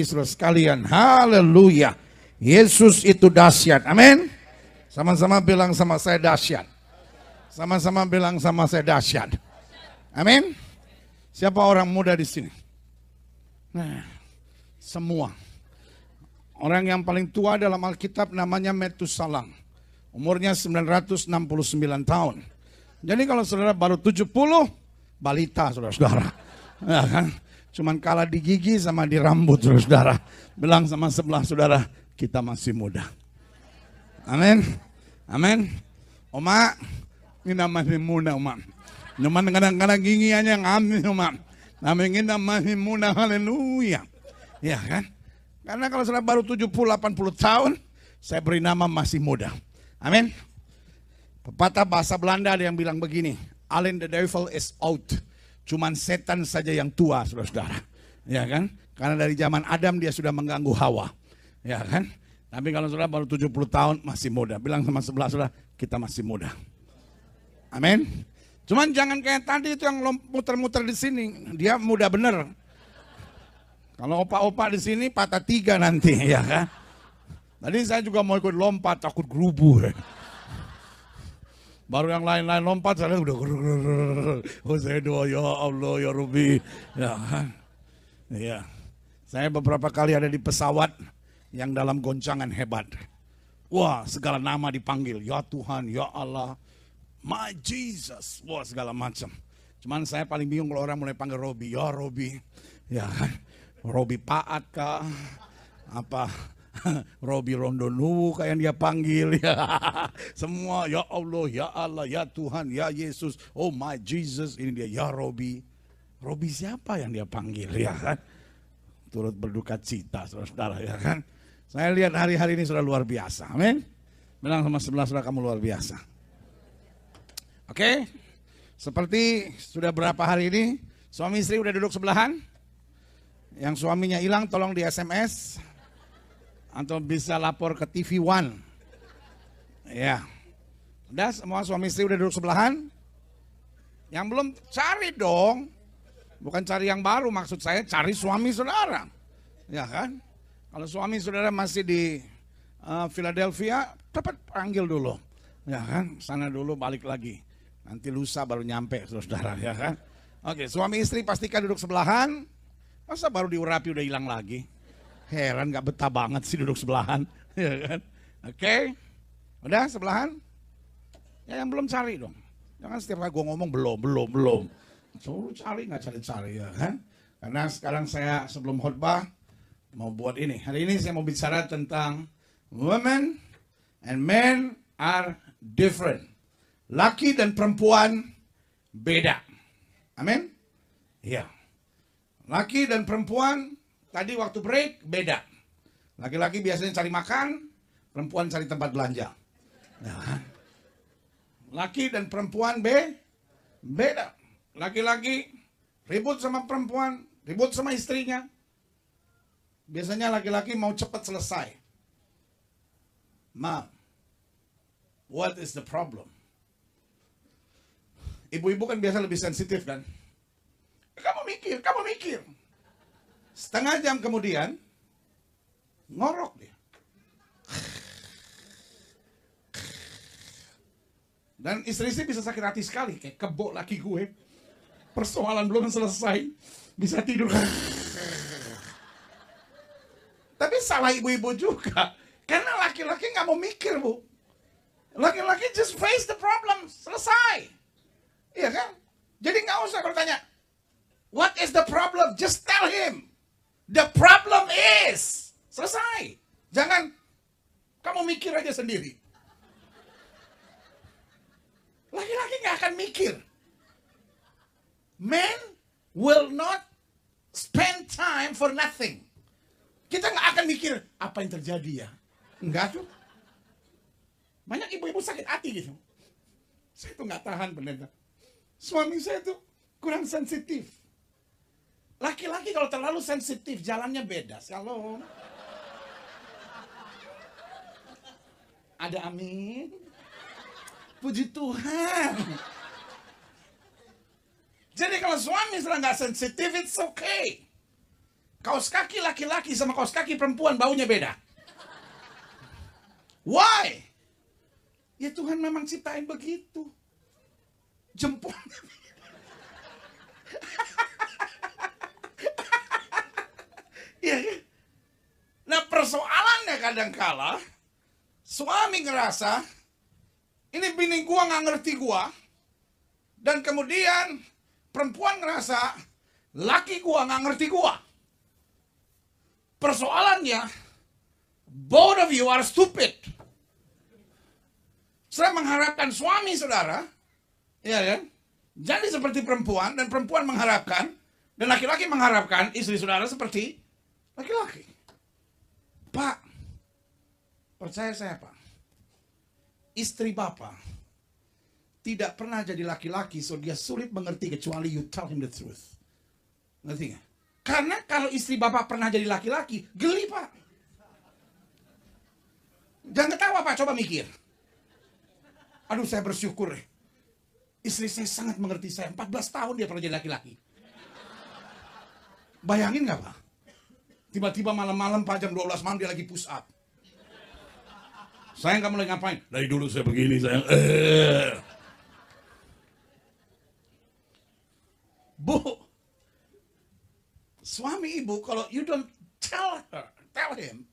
Saudara sekalian, haleluya. Yesus itu dahsyat, amin. Sama-sama bilang sama saya dahsyat. Sama-sama bilang sama saya dahsyat, amin. Siapa orang muda di sini? Nah, semua. Orang yang paling tua dalam Alkitab namanya Metusalam. Umurnya 969 tahun. Jadi kalau saudara baru 70, balita saudara-saudara. Ya kan? Cuman kalah di gigi sama di rambut saudara-saudara. Bilang sama sebelah saudara, kita masih muda. Amin. Amin. Oma, ini namanya muda, Oma. Cuman kadang-kadang gigiannya ngamin, Oma. Namanya masih muda, haleluya. Ya kan? Karena kalau saudara baru 70-80 tahun, saya beri nama masih muda. Amin. Pepatah bahasa Belanda ada yang bilang begini, Alleen the devil is out. Cuman setan saja yang tua, saudara-saudara. Ya kan? Karena dari zaman Adam dia sudah mengganggu Hawa. Ya kan? Tapi kalau saudara baru 70 tahun masih muda. Bilang sama sebelah saudara, kita masih muda. Amin. Cuman jangan kayak tadi itu yang muter-muter di sini. Dia muda bener. Kalau opa-opa di sini patah 3 nanti, ya kan? Tadi saya juga mau ikut lompat, takut gerubu. Baru yang lain-lain lompat, saya udah oh saya doa, ya Allah, ya Rabbi. Ya kan? Iya. Saya beberapa kali ada di pesawat yang dalam goncangan hebat. Wah, segala nama dipanggil. Ya Tuhan, ya Allah, my Jesus. Wah, segala macam. Cuman saya paling bingung kalau orang mulai panggil Robi. Ya Robi. Ya kan? Robi Paat kah? Apa? Robi Rondonu kayak dia panggil ya. Semua ya Allah, ya Allah, ya Tuhan, ya Yesus. Oh my Jesus, ini dia ya Robi. Robi siapa yang dia panggil ya kan? Turut berduka cita saudara ya kan? Saya lihat hari-hari ini sudah luar biasa. Amin. Bilang sama sebelah saudara, kamu luar biasa. Oke. Seperti sudah berapa hari ini suami istri udah duduk sebelahan. Yang suaminya hilang tolong di SMS. Atau bisa lapor ke TV One. Ya. Udah semua suami istri udah duduk sebelahan. Yang belum cari dong. Bukan cari yang baru, maksud saya cari suami saudara. Ya kan? Kalau suami saudara masih di Philadelphia, cepat panggil dulu. Ya kan? Sana dulu balik lagi. Nanti lusa baru nyampe saudara, ya kan? Oke, suami istri pastikan duduk sebelahan. Masa baru diurapi udah hilang lagi? Heran, gak betah banget sih duduk sebelahan, ya kan? Oke, udah sebelahan? Ya yang belum cari dong. Jangan setiap kali gue ngomong belum. Suruh cari, gak cari-cari ya kan? Karena sekarang saya sebelum khotbah mau buat ini. Hari ini saya mau bicara tentang women and men are different. Laki dan perempuan beda. Amin? Iya. Laki dan perempuan tadi waktu break beda. Laki-laki biasanya cari makan, perempuan cari tempat belanja. Nah, laki dan perempuan beda. Laki-laki ribut sama perempuan, ribut sama istrinya. Biasanya laki-laki mau cepat selesai. Ma, what is the problem? Ibu-ibu kan biasa lebih sensitif kan? Kamu mikir. Setengah jam kemudian, ngorok dia. Dan istri-istri bisa sakit hati sekali. Kayak kebo laki gue. Persoalan belum selesai. Bisa tidur. Tapi salah ibu-ibu juga. Karena laki-laki gak mau mikir, Bu. Laki-laki just face the problem. Selesai. Iya kan? Jadi gak usah bertanya, what is the problem? Just tell him. The problem is. Selesai. Jangan kamu mikir aja sendiri. Laki-laki gak akan mikir. Men will not spend time for nothing. Kita gak akan mikir apa yang terjadi ya. Enggak tuh. Banyak ibu-ibu sakit hati gitu. Saya tuh gak tahan pendeta. Suami saya tuh kurang sensitif. Laki-laki kalau terlalu sensitif, jalannya beda. Shalom. Ada amin. Puji Tuhan. Jadi kalau suami sudah nggak sensitif, it's okay. Kaos kaki laki-laki sama kaos kaki perempuan baunya beda. Why? Ya Tuhan memang ciptain begitu. Jempol. Iya kan? Nah persoalannya kadangkala suami ngerasa ini bini gua nggak ngerti gua, dan kemudian perempuan ngerasa laki gua nggak ngerti gua. Persoalannya both of you are stupid. Saya mengharapkan suami saudara, ya kan, jadi seperti perempuan, dan perempuan mengharapkan, dan laki-laki mengharapkan istri saudara seperti laki-laki. Pak, percaya saya Pak, istri Bapak tidak pernah jadi laki-laki, so dia sulit mengerti kecuali you tell him the truth. Ngerti nggak? Karena kalau istri Bapak pernah jadi laki-laki, geli Pak. Jangan ketawa Pak, coba mikir. Aduh saya bersyukur. Istri saya sangat mengerti saya, 14 tahun dia pernah jadi laki-laki. Bayangin nggak Pak? Tiba-tiba malam-malam Pak jam 12 malam dia lagi push up. Saya nggak mulai ngapain? Dari dulu saya begini sayang. Bu, suami ibu kalau you don't tell him,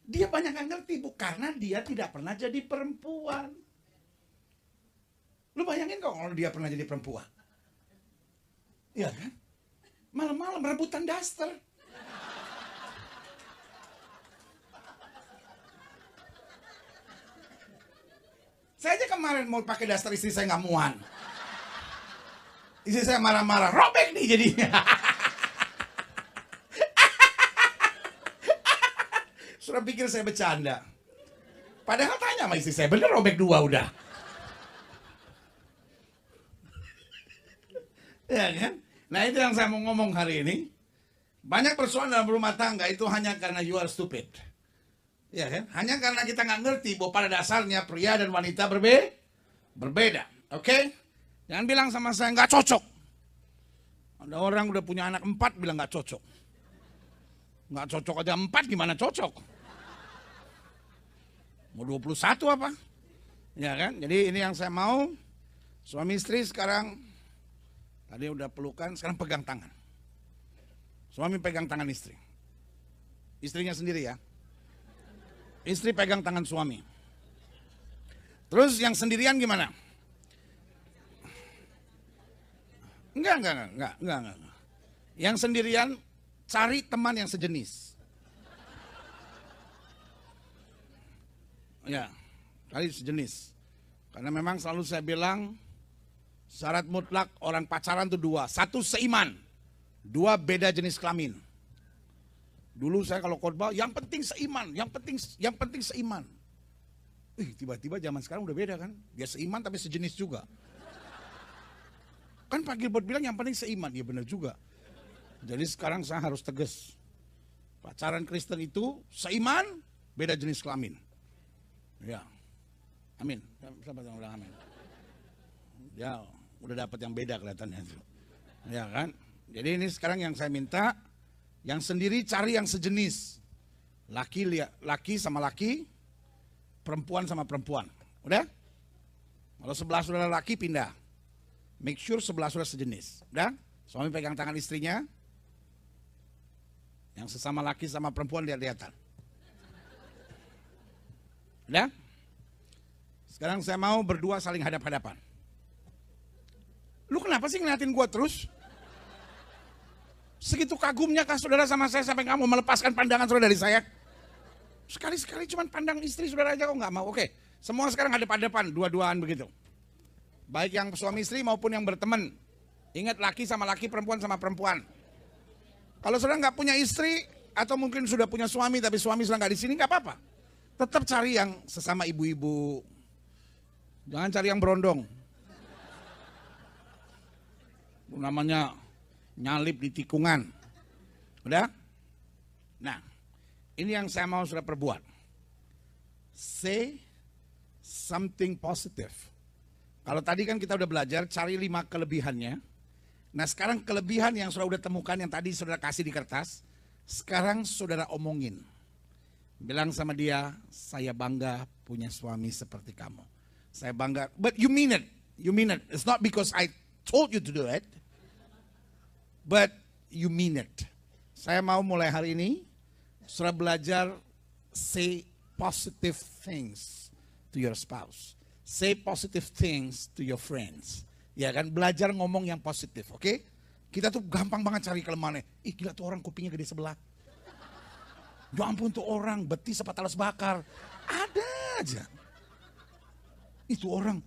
dia banyak nggak ngerti Bu, karena dia tidak pernah jadi perempuan. Lu bayangin kok kalau dia pernah jadi perempuan, iya kan? Malam-malam rebutan daster. Saya aja kemarin mau pakai daster, istri saya nggak muan. Istri saya marah-marah, robek nih jadinya. Sudah pikir saya bercanda. Padahal tanya sama istri saya, bener robek 2 udah. Ya kan? Nah itu yang saya mau ngomong hari ini. Banyak persoalan dalam rumah tangga itu hanya karena you are stupid. Ya kan? Hanya karena kita nggak ngerti bahwa pada dasarnya pria dan wanita berbeda. Oke? Jangan bilang sama saya nggak cocok. Ada orang udah punya anak 4 bilang nggak cocok. Nggak cocok aja 4 gimana cocok? Mau 21 apa? Ya kan? Jadi ini yang saya mau. Suami istri sekarang tadi udah pelukan, sekarang pegang tangan. Suami pegang tangan istri. Istrinya sendiri ya. Istri pegang tangan suami. Terus yang sendirian gimana? Enggak. Yang sendirian cari teman yang sejenis. Ya, cari sejenis. Karena memang selalu saya bilang syarat mutlak orang pacaran itu 2. 1 seiman, 2 beda jenis kelamin. Dulu saya kalau khotbah, yang penting seiman, yang penting seiman. Tiba-tiba zaman sekarang udah beda kan? Dia seiman tapi sejenis juga. Kan Pak Gilbert bilang yang penting seiman, ya benar juga. Jadi sekarang saya harus tegas. Pacaran Kristen itu seiman, beda jenis kelamin. Ya, amin. Siapa yang bilang amin? Ya, udah dapat yang beda kelihatannya. Ya kan? Jadi ini sekarang yang saya minta, yang sendiri cari yang sejenis. Laki sama laki, perempuan sama perempuan. Udah? Kalau sebelah saudara laki pindah. Make sure sebelah saudara sejenis. Udah? Suami pegang tangan istrinya. Yang sesama laki sama perempuan lihat-lihatan. Udah? Sekarang saya mau berdua saling hadap-hadapan. Lu kenapa sih ngeliatin gua terus? Segitu kagumnya kah saudara sama saya sampai nggak mau melepaskan pandangan saudara dari saya? Sekali-sekali cuma pandang istri saudara aja kok nggak mau. Oke, semua sekarang hadap-hadapan, dua-duaan begitu. Baik yang suami istri maupun yang berteman. Ingat laki sama laki, perempuan sama perempuan. Kalau saudara nggak punya istri atau mungkin sudah punya suami tapi suami sudah nggak di sini, nggak apa-apa. Tetap cari yang sesama ibu-ibu. Jangan cari yang berondong. Namanya nyalip di tikungan. Udah? Nah, ini yang saya mau sudah perbuat. Say something positive. Kalau tadi kan kita udah belajar cari 5 kelebihannya. Nah sekarang kelebihan yang sudah temukan yang tadi sudah kasih di kertas. Sekarang saudara omongin. Bilang sama dia, saya bangga punya suami seperti kamu. Saya bangga, but you mean it. You mean it. It's not because I told you to do it, but you mean it. Saya mau mulai hari ini, saudara belajar say positive things to your spouse. Say positive things to your friends. Ya kan, belajar ngomong yang positif, oke? Kita tuh gampang banget cari kelemahannya. Ih gila tuh orang kupingnya gede sebelah. Ya ampun tuh orang betis apa talas bakar. Ada aja. Itu orang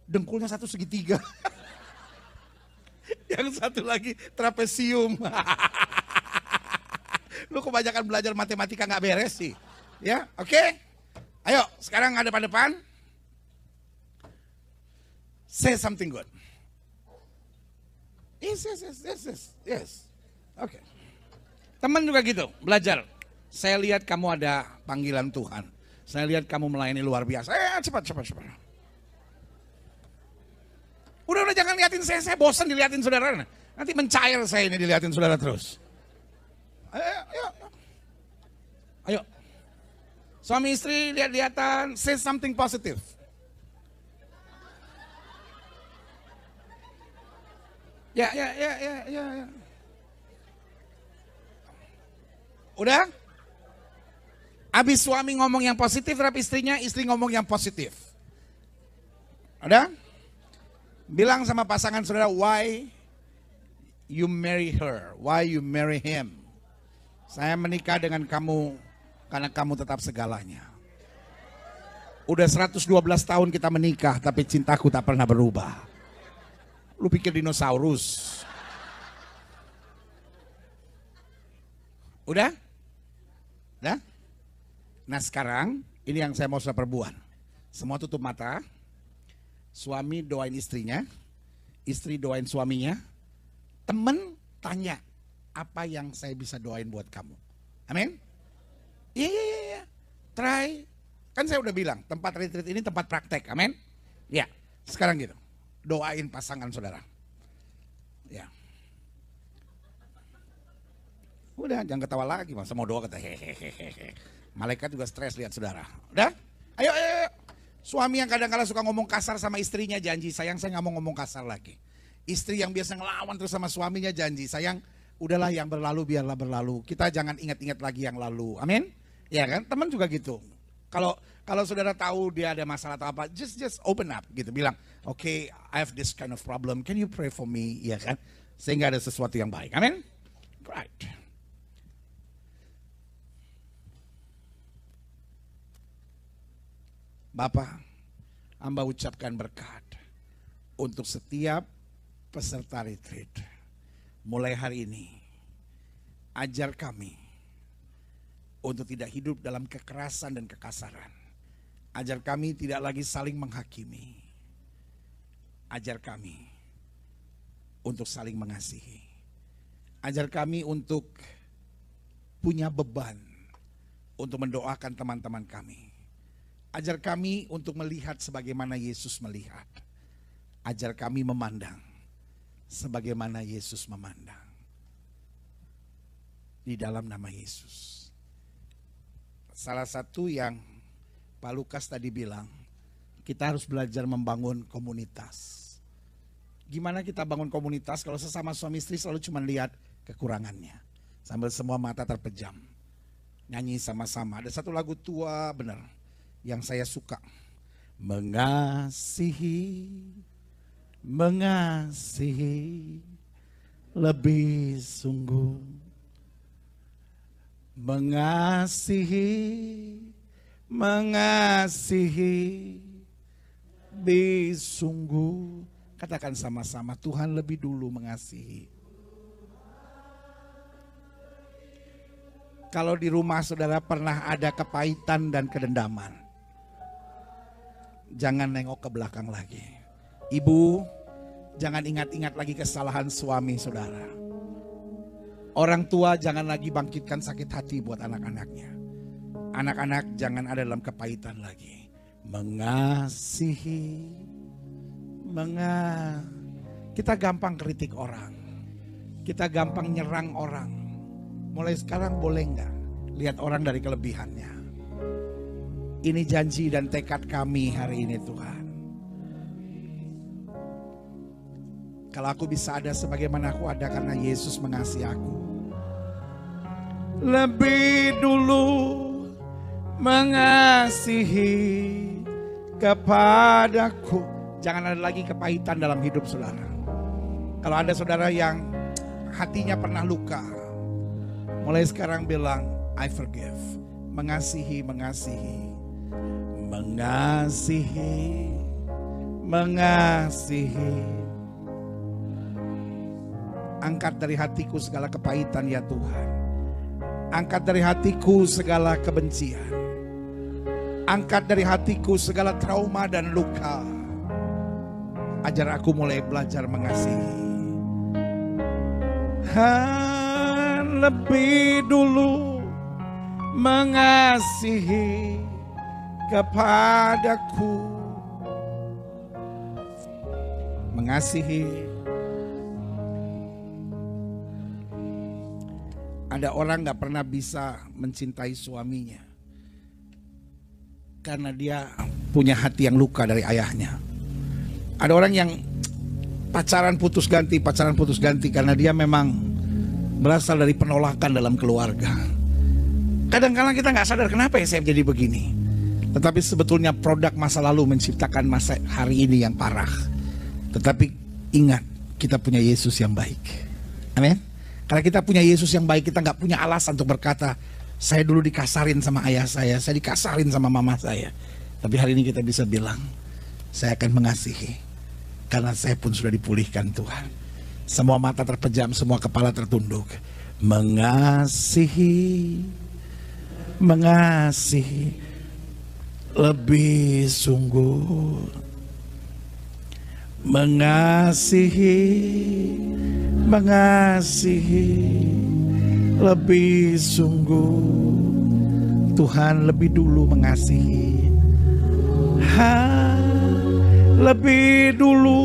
dengkulnya satu segitiga. Yang satu lagi trapesium. Lu kebanyakan belajar matematika gak beres sih. Ya, oke? Ayo sekarang ada pada depan. Say something good. Yes. Oke. Teman juga gitu, belajar. Saya lihat kamu ada panggilan Tuhan. Saya lihat kamu melayani luar biasa. Cepat. Udah jangan liatin saya bosan diliatin saudara. Nanti mencair saya ini diliatin saudara terus. Ayo. Suami istri lihat-lihatan, say something positive. Ya. Udah? Habis suami ngomong yang positif, tapi istrinya, istri ngomong yang positif. Udah? Bilang sama pasangan saudara, why you marry her, why you marry him. Saya menikah dengan kamu karena kamu tetap segalanya. Udah 112 tahun kita menikah, tapi cintaku tak pernah berubah. Lu pikir dinosaurus? Udah? Nah sekarang ini yang saya mau perbuat. Semua tutup mata. Suami doain istrinya, istri doain suaminya. Temen tanya, apa yang saya bisa doain buat kamu? Amin? Iya. Try. Kan saya udah bilang, tempat retreat ini tempat praktek. Amin? Ya, sekarang gitu. Doain pasangan saudara. Ya. Udah, jangan ketawa lagi, masa mau doa kata hehehe. Malaikat juga stres lihat saudara. Udah? Ayo. Suami yang kadang-kadang suka ngomong kasar sama istrinya janji, sayang saya nggak mau ngomong kasar lagi. Istri yang biasa ngelawan terus sama suaminya janji, sayang udahlah yang berlalu biarlah berlalu. Kita jangan ingat-ingat lagi yang lalu. Amin? Ya kan? Teman juga gitu. Kalau saudara tahu dia ada masalah atau apa, just open up gitu, bilang, okay, I have this kind of problem, can you pray for me, ya kan? Sehingga ada sesuatu yang baik, amin? Right. Bapak, hamba ucapkan berkat untuk setiap peserta retreat. Mulai hari ini, ajar kami untuk tidak hidup dalam kekerasan dan kekasaran. Ajar kami tidak lagi saling menghakimi. Ajar kami untuk saling mengasihi. Ajar kami untuk punya beban untuk mendoakan teman-teman kami. Ajar kami untuk melihat sebagaimana Yesus melihat. Ajar kami memandang sebagaimana Yesus memandang. Di dalam nama Yesus. Salah satu yang Pak Lukas tadi bilang, kita harus belajar membangun komunitas. Gimana kita bangun komunitas kalau sesama suami istri selalu cuma lihat kekurangannya. Sambil semua mata terpejam. Nyanyi sama-sama. Ada satu lagu tua benar yang saya suka. Mengasihi lebih sungguh. Mengasihi lebih sungguh. Katakan sama-sama, Tuhan lebih dulu mengasihi. Kalau di rumah saudara pernah ada kepahitan dan kedendaman, jangan nengok ke belakang lagi. Ibu, jangan ingat-ingat lagi kesalahan suami saudara. Orang tua jangan lagi bangkitkan sakit hati buat anak-anaknya. Anak-anak jangan ada dalam kepahitan lagi. Mengasihi. Kita gampang kritik orang. Kita gampang nyerang orang. Mulai sekarang boleh nggak lihat orang dari kelebihannya? Ini janji dan tekad kami hari ini Tuhan. Kalau aku bisa ada sebagaimana aku ada karena Yesus mengasihi aku. Lebih dulu mengasihi kepadaku. Jangan ada lagi kepahitan dalam hidup saudara. Kalau ada saudara yang hatinya pernah luka, mulai sekarang bilang I forgive. Mengasihi, mengasihi, mengasihi, mengasihi. Angkat dari hatiku segala kepahitan ya Tuhan. Angkat dari hatiku segala kebencian. Angkat dari hatiku segala trauma dan luka. Ajar aku mulai belajar mengasihi. Lebih dulu mengasihi kepadaku. Mengasihi. Ada orang gak pernah bisa mencintai suaminya karena dia punya hati yang luka dari ayahnya. Ada orang yang pacaran putus ganti karena dia memang berasal dari penolakan dalam keluarga. Kadang-kadang kita gak sadar kenapa ya saya jadi begini. Tetapi sebetulnya produk masa lalu menciptakan masa hari ini yang parah. Tetapi ingat, kita punya Yesus yang baik. Amin. Karena kita punya Yesus yang baik, kita gak punya alasan untuk berkata, saya dulu dikasarin sama ayah saya dikasarin sama mama saya. Tapi hari ini kita bisa bilang, saya akan mengasihi. Karena saya pun sudah dipulihkan Tuhan. Semua mata terpejam, semua kepala tertunduk. Mengasihi, mengasihi lebih sungguh. Mengasihi, mengasihi lebih sungguh. Tuhan lebih dulu mengasihi. Lebih dulu.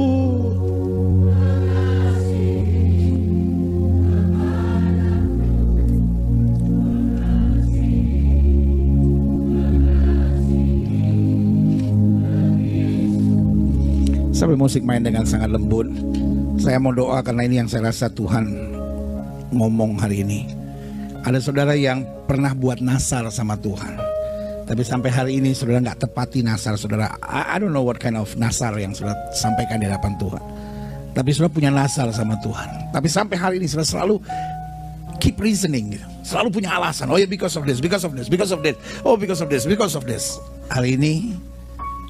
Sampai musik main dengan sangat lembut. Saya mau doa karena ini yang saya rasa Tuhan ngomong hari ini. Ada saudara yang pernah buat nasar sama Tuhan, tapi sampai hari ini saudara nggak tepati nasar saudara. I don't know what kind of nasar yang saudara sampaikan di hadapan Tuhan. Tapi saudara punya nasar sama Tuhan. Tapi sampai hari ini saudara selalu keep reasoning gitu. Selalu punya alasan. Oh ya, because of this, because of this, because of this. Oh, because of this, because of this. Hari ini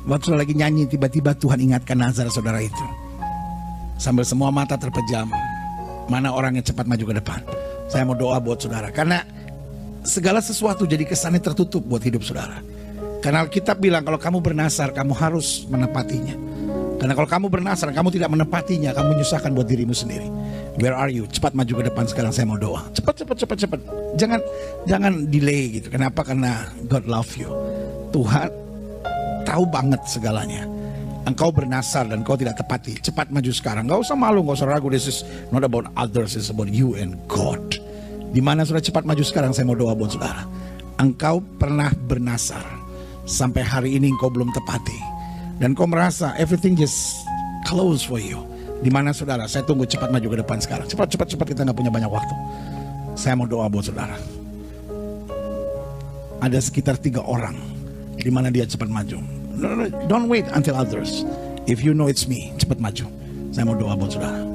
waktu saudara lagi nyanyi, tiba-tiba Tuhan ingatkan nazar saudara itu. Sambil semua mata terpejam, mana orang yang cepat maju ke depan. Saya mau doa buat saudara, karena segala sesuatu jadi kesannya tertutup buat hidup saudara. Karena Alkitab bilang kalau kamu bernasar, kamu harus menepatinya. Karena kalau kamu bernasar, kamu tidak menepatinya, kamu menyusahkan buat dirimu sendiri. Where are you? Cepat maju ke depan sekarang, saya mau doa. Cepat. Jangan delay gitu. Kenapa? Karena God love you. Tuhan tahu banget segalanya. Engkau bernasar dan kau tidak tepati. Cepat maju sekarang. Gak usah malu, gak usah ragu. This is not about others, it's about you and God. Dimana sudah cepat maju sekarang, saya mau doa buat saudara. Engkau pernah bernasar, sampai hari ini engkau belum tepati. Dan kau merasa everything just close for you. Dimana saudara, saya tunggu cepat maju ke depan sekarang. Cepat, kita gak punya banyak waktu. Saya mau doa buat saudara. Ada sekitar 3 orang dimana dia cepat maju. No, don't wait until others. If you know it's me, cepat maju. Saya mau doa buat saudara.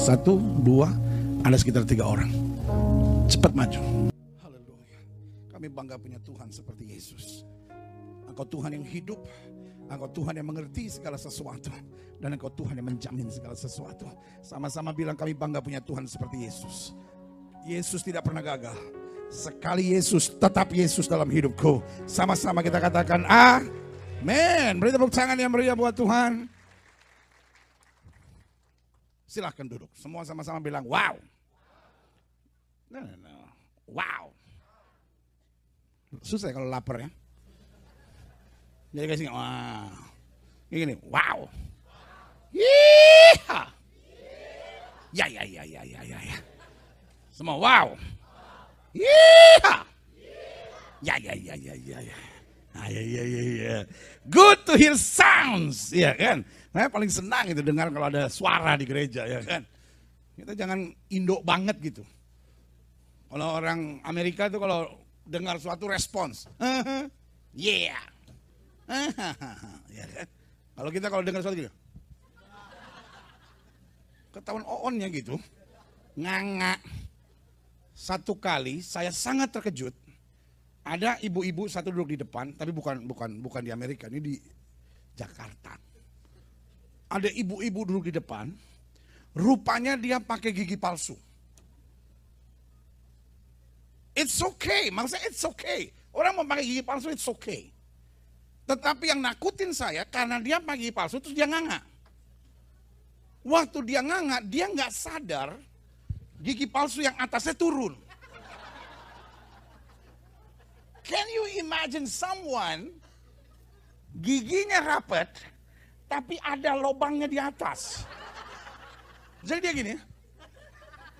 1, 2, ada sekitar 3 orang. Cepat maju. Haleluya. Kami bangga punya Tuhan seperti Yesus. Engkau Tuhan yang hidup, Engkau Tuhan yang mengerti segala sesuatu, dan Engkau Tuhan yang menjamin segala sesuatu. Sama-sama bilang kami bangga punya Tuhan seperti Yesus. Yesus tidak pernah gagal. Sekali Yesus, tetap Yesus dalam hidupku. Sama-sama kita katakan amin. Beri tepuk tangan yang meriah buat Tuhan. Silahkan duduk. Semua sama-sama bilang wow. No. Wow. Susah kalau lapar ya. Jadi kasih wah. Gini, wow. Yeeha. Ya. Semua wow. Yeah. Ya. Ya. Good to hear sounds, ya kan? Saya paling senang itu dengar kalau ada suara di gereja, ya kan? Kita jangan Indo banget gitu. Kalau orang Amerika itu kalau dengar suatu respons, yeah, ya kan? Kalau kita kalau dengar suatu gitu, ketahuan on-nya gitu, nganga. Satu kali saya sangat terkejut. Ada ibu-ibu satu duduk di depan, tapi bukan di Amerika, ini di Jakarta. Ada ibu-ibu duduk di depan, rupanya dia pakai gigi palsu. It's okay, maksudnya it's okay. Orang mau pakai gigi palsu, it's okay. Tetapi yang nakutin saya karena dia pakai gigi palsu, terus dia nganga. Waktu dia nganga, dia nggak sadar gigi palsu yang atasnya turun. Can you imagine someone giginya rapat tapi ada lubangnya di atas? Jadi dia gini,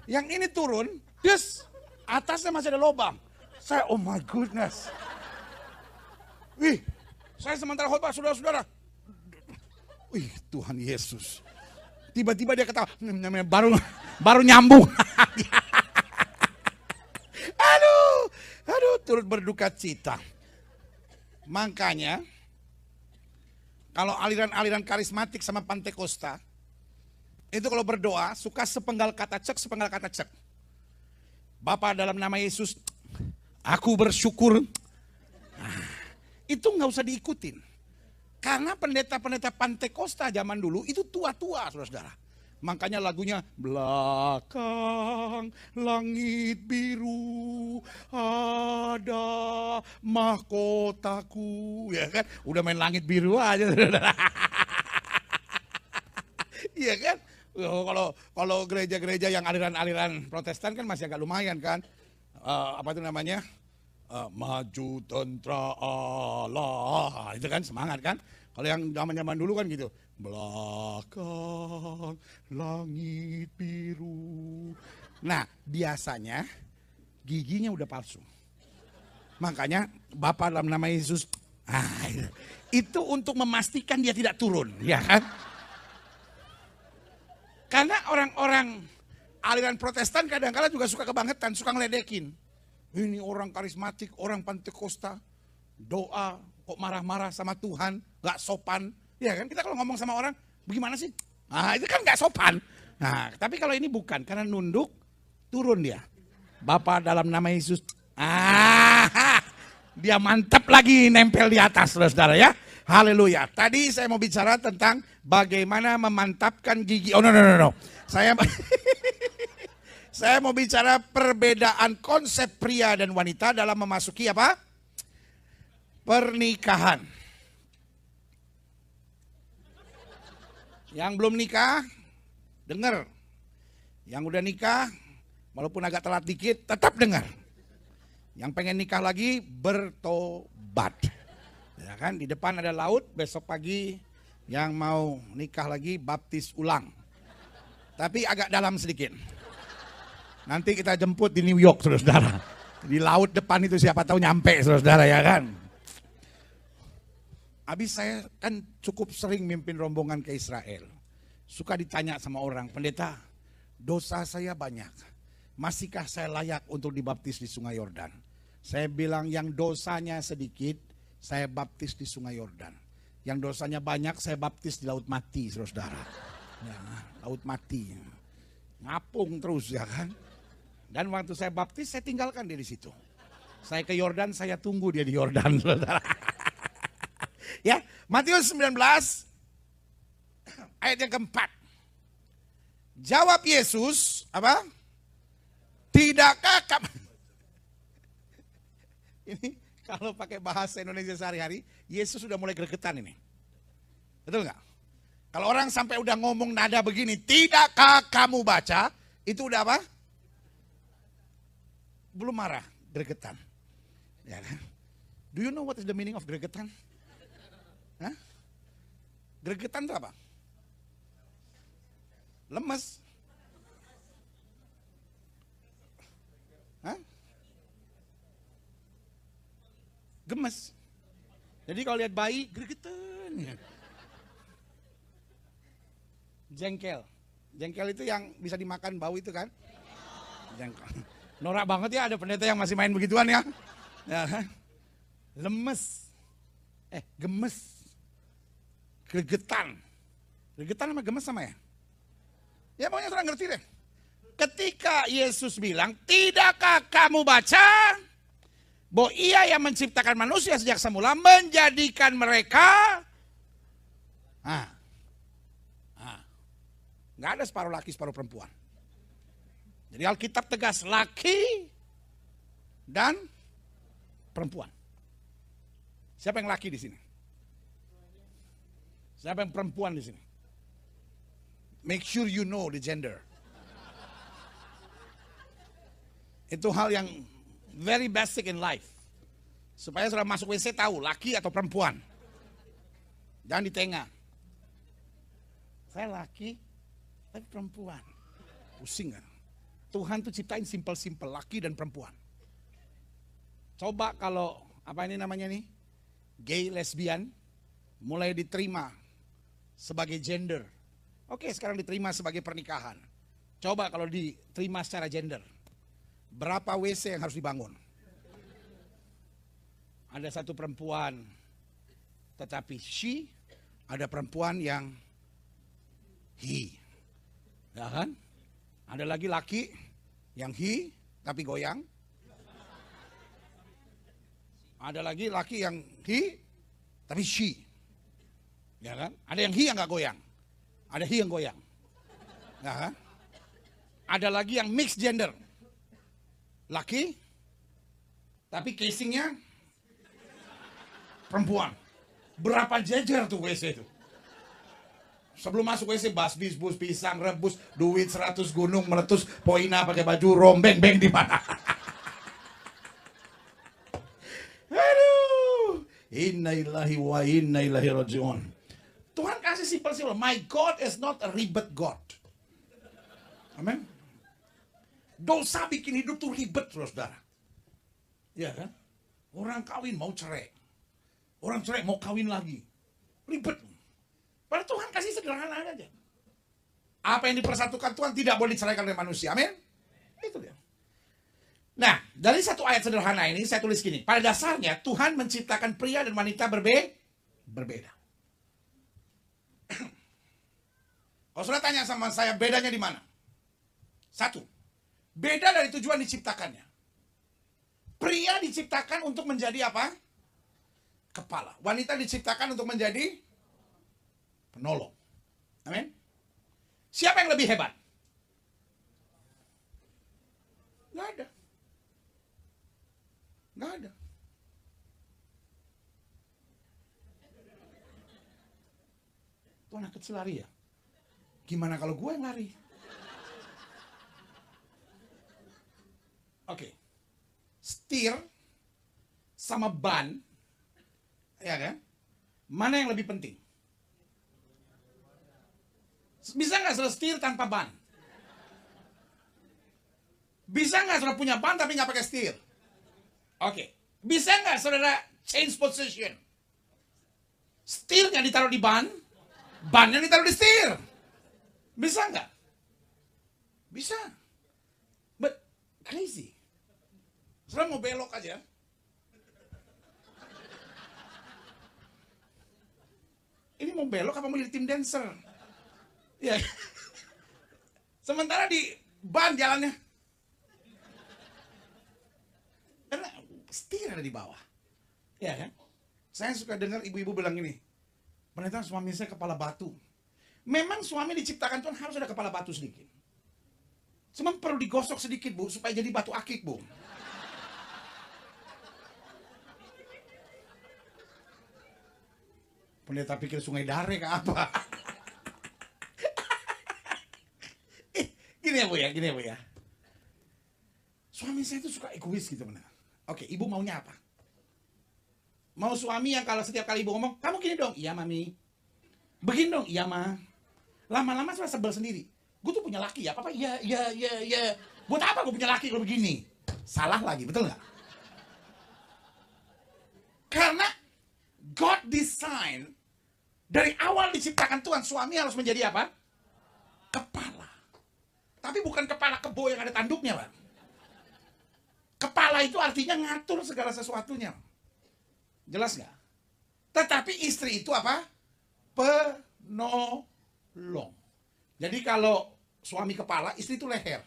yang ini turun, terus atasnya masih ada lubang. Saya, oh my goodness. Wih, saya sementara khotbah, saudara-saudara. Wih, Tuhan Yesus. Tiba-tiba dia ketawa, baru nyambung. Aduh, turut berduka cita. Makanya, kalau aliran-aliran karismatik sama Pantekosta, itu kalau berdoa, suka sepenggal kata cek. Bapa dalam nama Yesus, aku bersyukur. Nah, itu nggak usah diikutin. Karena pendeta-pendeta Pantekosta zaman dulu itu tua-tua, saudara-saudara. Makanya lagunya belakang langit biru ada mahkotaku, ya kan? Udah main langit biru aja, saudara. Iya kan? Kalau gereja-gereja yang aliran-aliran Protestan kan masih agak lumayan kan? Apa itu namanya? Maju tentara Allah, itu kan semangat kan? Kalau yang zaman-zaman dulu kan gitu, belakang langit biru. Nah, biasanya giginya udah palsu. Makanya Bapa dalam nama Yesus, itu untuk memastikan dia tidak turun, ya kan? Karena orang-orang aliran Protestan kadang-kadang juga suka kebangetan, suka ngeledekin. Ini orang karismatik, orang Pantekosta, doa kok marah-marah sama Tuhan, gak sopan. Ya kan, kita kalau ngomong sama orang, bagaimana sih? Nah, itu kan gak sopan. Nah, tapi kalau ini bukan, karena nunduk, turun dia. Bapa dalam nama Yesus, dia mantap lagi nempel di atas, saudara-saudara ya. Haleluya. Tadi saya mau bicara tentang bagaimana memantapkan gigi. Oh, no. Saya mau bicara perbedaan konsep pria dan wanita dalam memasuki apa? Pernikahan. Yang belum nikah, dengar. Yang udah nikah, walaupun agak telat dikit, tetap dengar. Yang pengen nikah lagi, bertobat. Ya kan, di depan ada laut, besok pagi yang mau nikah lagi, baptis ulang. Tapi agak dalam sedikit. Nanti kita jemput di New York, saudara-saudara. Di laut depan itu siapa tahu nyampe, saudara-saudara, ya kan. Habis saya kan cukup sering mimpin rombongan ke Israel. Suka ditanya sama orang, pendeta, dosa saya banyak. Masihkah saya layak untuk dibaptis di Sungai Yordan? Saya bilang yang dosanya sedikit, saya baptis di Sungai Yordan. Yang dosanya banyak, saya baptis di Laut Mati, saudara-saudara. Ya, Laut Mati. Ngapung terus, ya kan. Dan waktu saya baptis, saya tinggalkan dia di situ. Saya ke Yordan, saya tunggu dia di Yordan, saudara. Ya, Matius 19 ayat yang keempat. Jawab Yesus, apa? Tidakkah kamu? Ini kalau pakai bahasa Indonesia sehari-hari, Yesus sudah mulai gregetan ini. Betul nggak? Kalau orang sampai udah ngomong nada begini, tidakkah kamu baca? Itu udah apa? Belum marah, gregetan. Ya kan? Do you know what is the meaning of gregetan? Hah? Gregetan itu apa? Lemes. Hah? Gemes. Jadi kalau lihat bayi, gregetan. Jengkel. Jengkel itu yang bisa dimakan bau itu kan? Jengkel. Norak banget ya ada pendeta yang masih main begituan ya. Ya. Lemes. Gemes. Gregetan. Gregetan sama gemes sama ya? Ya pokoknya sudah ngerti deh. Ketika Yesus bilang, tidakkah kamu baca bahwa Ia yang menciptakan manusia sejak semula menjadikan mereka nggak ada separuh laki separuh perempuan. Jadi Alkitab tegas laki dan perempuan. Siapa yang laki di sini? Siapa yang perempuan di sini? Make sure you know the gender. Itu hal yang very basic in life. Supaya sudah masuk WC tahu laki atau perempuan. Jangan di tengah. Saya laki, tapi perempuan. Pusing kan? Tuhan tuh ciptain simple-simple, laki dan perempuan. Coba kalau, apa ini namanya nih? Gay, lesbian, mulai diterima sebagai gender. Oke, sekarang diterima sebagai pernikahan. Coba kalau diterima secara gender. Berapa WC yang harus dibangun? Ada satu perempuan, tetapi she, ada perempuan yang he. Ya kan? Ada lagi laki yang he, tapi goyang. Ada lagi laki yang he, tapi she. Ya kan? Ada yang he yang gak goyang. Ada he yang goyang. Ya kan? Ada lagi yang mixed gender. Laki, tapi casingnya perempuan. Berapa jejer tuh WC itu? Sebelum masuk WC, basbis, bus, pisang, rebus, duit 100 gunung, meletus, poina pakai baju rombeng-beng di mana? Aduh, inna lillahi wa inna ilaihi rajiun. Tuhan kasih simpel-simpel. My God is not a ribet God. Amin. Dosa bikin hidup tuh ribet, saudara. Ya kan? Orang kawin mau cerai. Orang cerai mau kawin lagi. Ribet. Padahal Tuhan kasih sederhana aja. Apa yang dipersatukan Tuhan tidak boleh diceraikan oleh manusia. Amin? Itu dia. Nah, dari satu ayat sederhana ini saya tulis gini. Pada dasarnya Tuhan menciptakan pria dan wanita berbeda. Kalau sudah tanya sama saya bedanya di mana? Satu. Beda dari tujuan diciptakannya. Pria diciptakan untuk menjadi apa? Kepala. Wanita diciptakan untuk menjadi penolong. Amin. Siapa yang lebih hebat? Nggak ada. Nggak ada. Itu anak kecil lari ya? Gimana kalau gue yang lari? Oke. Setir sama ban, ya kan? Mana yang lebih penting? Bisa nggak saudara setir tanpa ban? Bisa nggak saudara punya ban tapi nggak pakai setir? Oke. Bisa nggak saudara change position? Setirnya ditaruh di ban, bannya ditaruh di setir. Bisa nggak? Bisa. But crazy. Saudara mau belok aja. Ini mau belok apa mau jadi tim dancer? Ya. Sementara di ban jalannya. Karena setir ada di bawah. Ya kan? Saya suka dengar ibu-ibu bilang ini. Pendeta, suami saya kepala batu. Memang suami diciptakan Tuhan harus ada kepala batu sedikit. Cuma perlu digosok sedikit, Bu, supaya jadi batu akik, Bu. Pendeta pikir Sungai Dare ke apa? Gini ya Bu ya. Suami saya itu suka egois gitu benar. Oke, ibu maunya apa? Mau suami yang kalau setiap kali ibu ngomong, kamu gini dong, iya mami. Begini dong, iya ma. Lama-lama saya sebel sendiri. Gue tuh punya laki ya, papa iya. Buat apa gue punya laki kalau begini? salah lagi, betul nggak? Karena God design dari awal diciptakan Tuhan, suami harus menjadi apa? Kepala. Tapi bukan kepala kebo yang ada tanduknya, Pak. Kepala itu artinya ngatur segala sesuatunya. Jelas nggak? Tetapi istri itu apa? Penolong. Jadi kalau suami kepala, istri itu leher.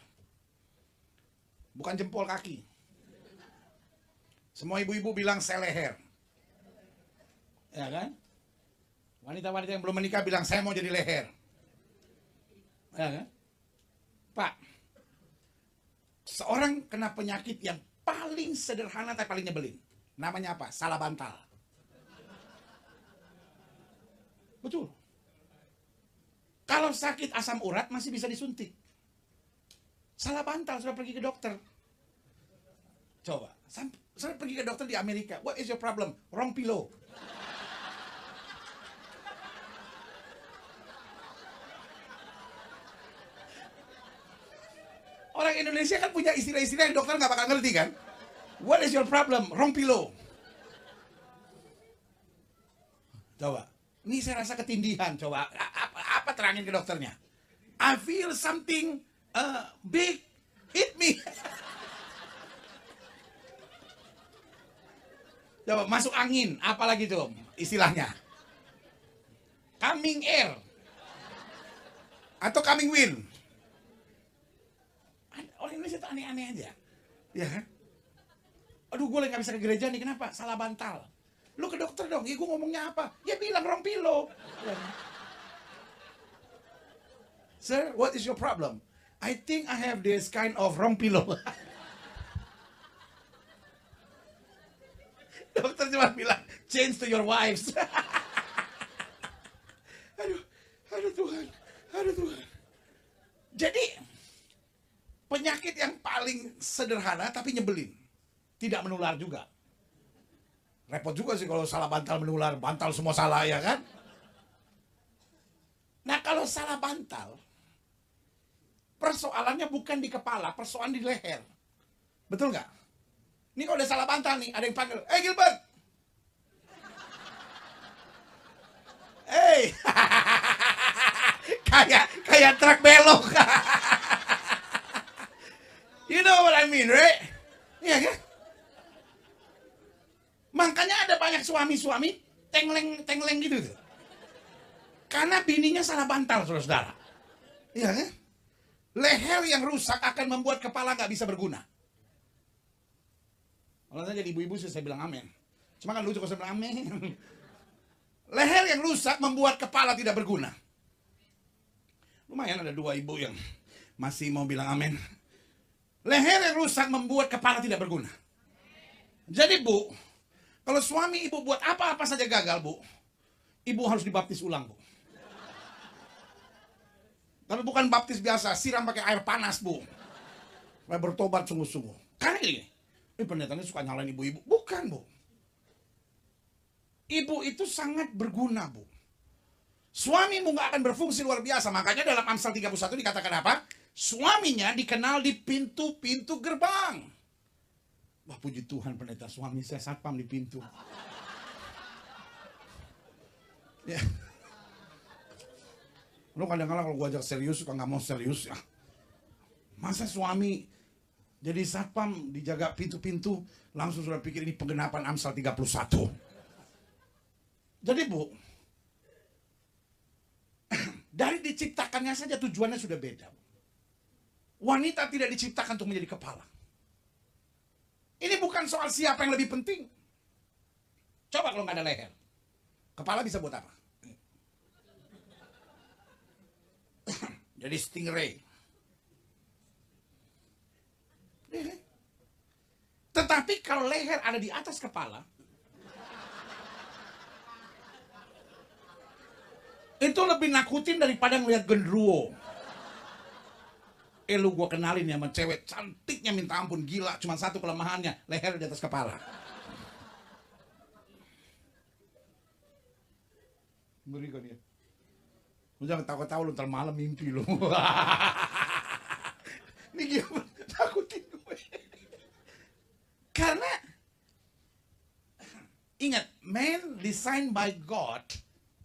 Bukan jempol kaki. Semua ibu-ibu bilang saya leher. Ya kan? Wanita-wanita yang belum menikah bilang saya mau jadi leher. Ya kan? Pak, seorang kena penyakit yang paling sederhana tapi paling nyebelin. Namanya apa? Salah bantal. Betul. Kalau sakit asam urat masih bisa disuntik. Salah bantal sudah pergi ke dokter. Coba, saya pergi ke dokter di Amerika. What is your problem? Wrong pillow. Orang Indonesia kan punya istilah-istilah yang dokter nggak bakal ngerti kan? What is your problem? Wrong pillow. Coba, ini saya rasa ketindihan. Coba, apa terangin ke dokternya? I feel something big hit me. Coba, masuk angin. Apalagi tuh istilahnya? Coming air. Atau coming wind. Orang Indonesia itu aneh-aneh aja. Ya kan? Aduh, gue lagi gak bisa ke gereja nih. Kenapa? Salah bantal. Lu ke dokter dong. Ya gue ngomongnya apa? Ya bilang wrong pillow. Ya. Sir, what is your problem? I think I have this kind of wrong pillow. Dokter cuma bilang, change to your wives. Aduh Tuhan. Aduh Tuhan. Jadi, penyakit yang paling sederhana tapi nyebelin. Tidak menular juga. Repot juga sih kalau salah bantal menular. Bantal semua salah ya kan? Nah kalau salah bantal, persoalannya bukan di kepala, persoalan di leher. Betul nggak? Ini kalau udah salah bantal nih, ada yang panggil, Gilbert! Kayak truk belok. You know what I mean, right? Iya kan? Makanya ada banyak suami-suami tengleng gitu tuh. Karena bininya salah bantal, saudara-saudara. Iya kan? Leher yang rusak akan membuat kepala nggak bisa berguna. Kalau saya jadi ibu-ibu saya bilang amin. Cuma kan lucu kalau saya bilang amin. Leher yang rusak membuat kepala tidak berguna. Lumayan ada dua ibu yang masih mau bilang amin. Leher yang rusak membuat kepala tidak berguna. Jadi Bu, kalau suami ibu buat apa-apa saja gagal Bu, ibu harus dibaptis ulang Bu. Tapi bukan baptis biasa, siram pakai air panas Bu. Supaya bertobat sungguh-sungguh. Karena gini, pendetanya suka nyalain ibu-ibu. Bukan Bu. Ibu itu sangat berguna Bu. Suamimu gak akan berfungsi luar biasa. Makanya dalam Amsal 31 dikatakan apa? Suaminya dikenal di pintu-pintu gerbang. Wah puji Tuhan pendeta, suami saya satpam di pintu. Ya. Lu kadang-kadang kalau gua ajak serius suka gak mau serius ya. Masa suami jadi satpam dijaga pintu-pintu langsung sudah pikir ini penggenapan Amsal 31. Jadi Bu, dari diciptakannya saja tujuannya sudah beda. Wanita tidak diciptakan untuk menjadi kepala. Ini bukan soal siapa yang lebih penting. Coba kalau nggak ada leher. Kepala bisa buat apa? Jadi stingray. Tetapi kalau leher ada di atas kepala, itu lebih nakutin daripada ngeliat genderuwo. Lu gua kenalin ya sama cewek cantiknya minta ampun, gila, cuma satu kelemahannya, leher di atas kepala. Ngeri kan ya? Lu jangan tahu-tahu lu ntar malam mimpi lu. Ini gimana? Takutin gue. Karena ingat, man designed by God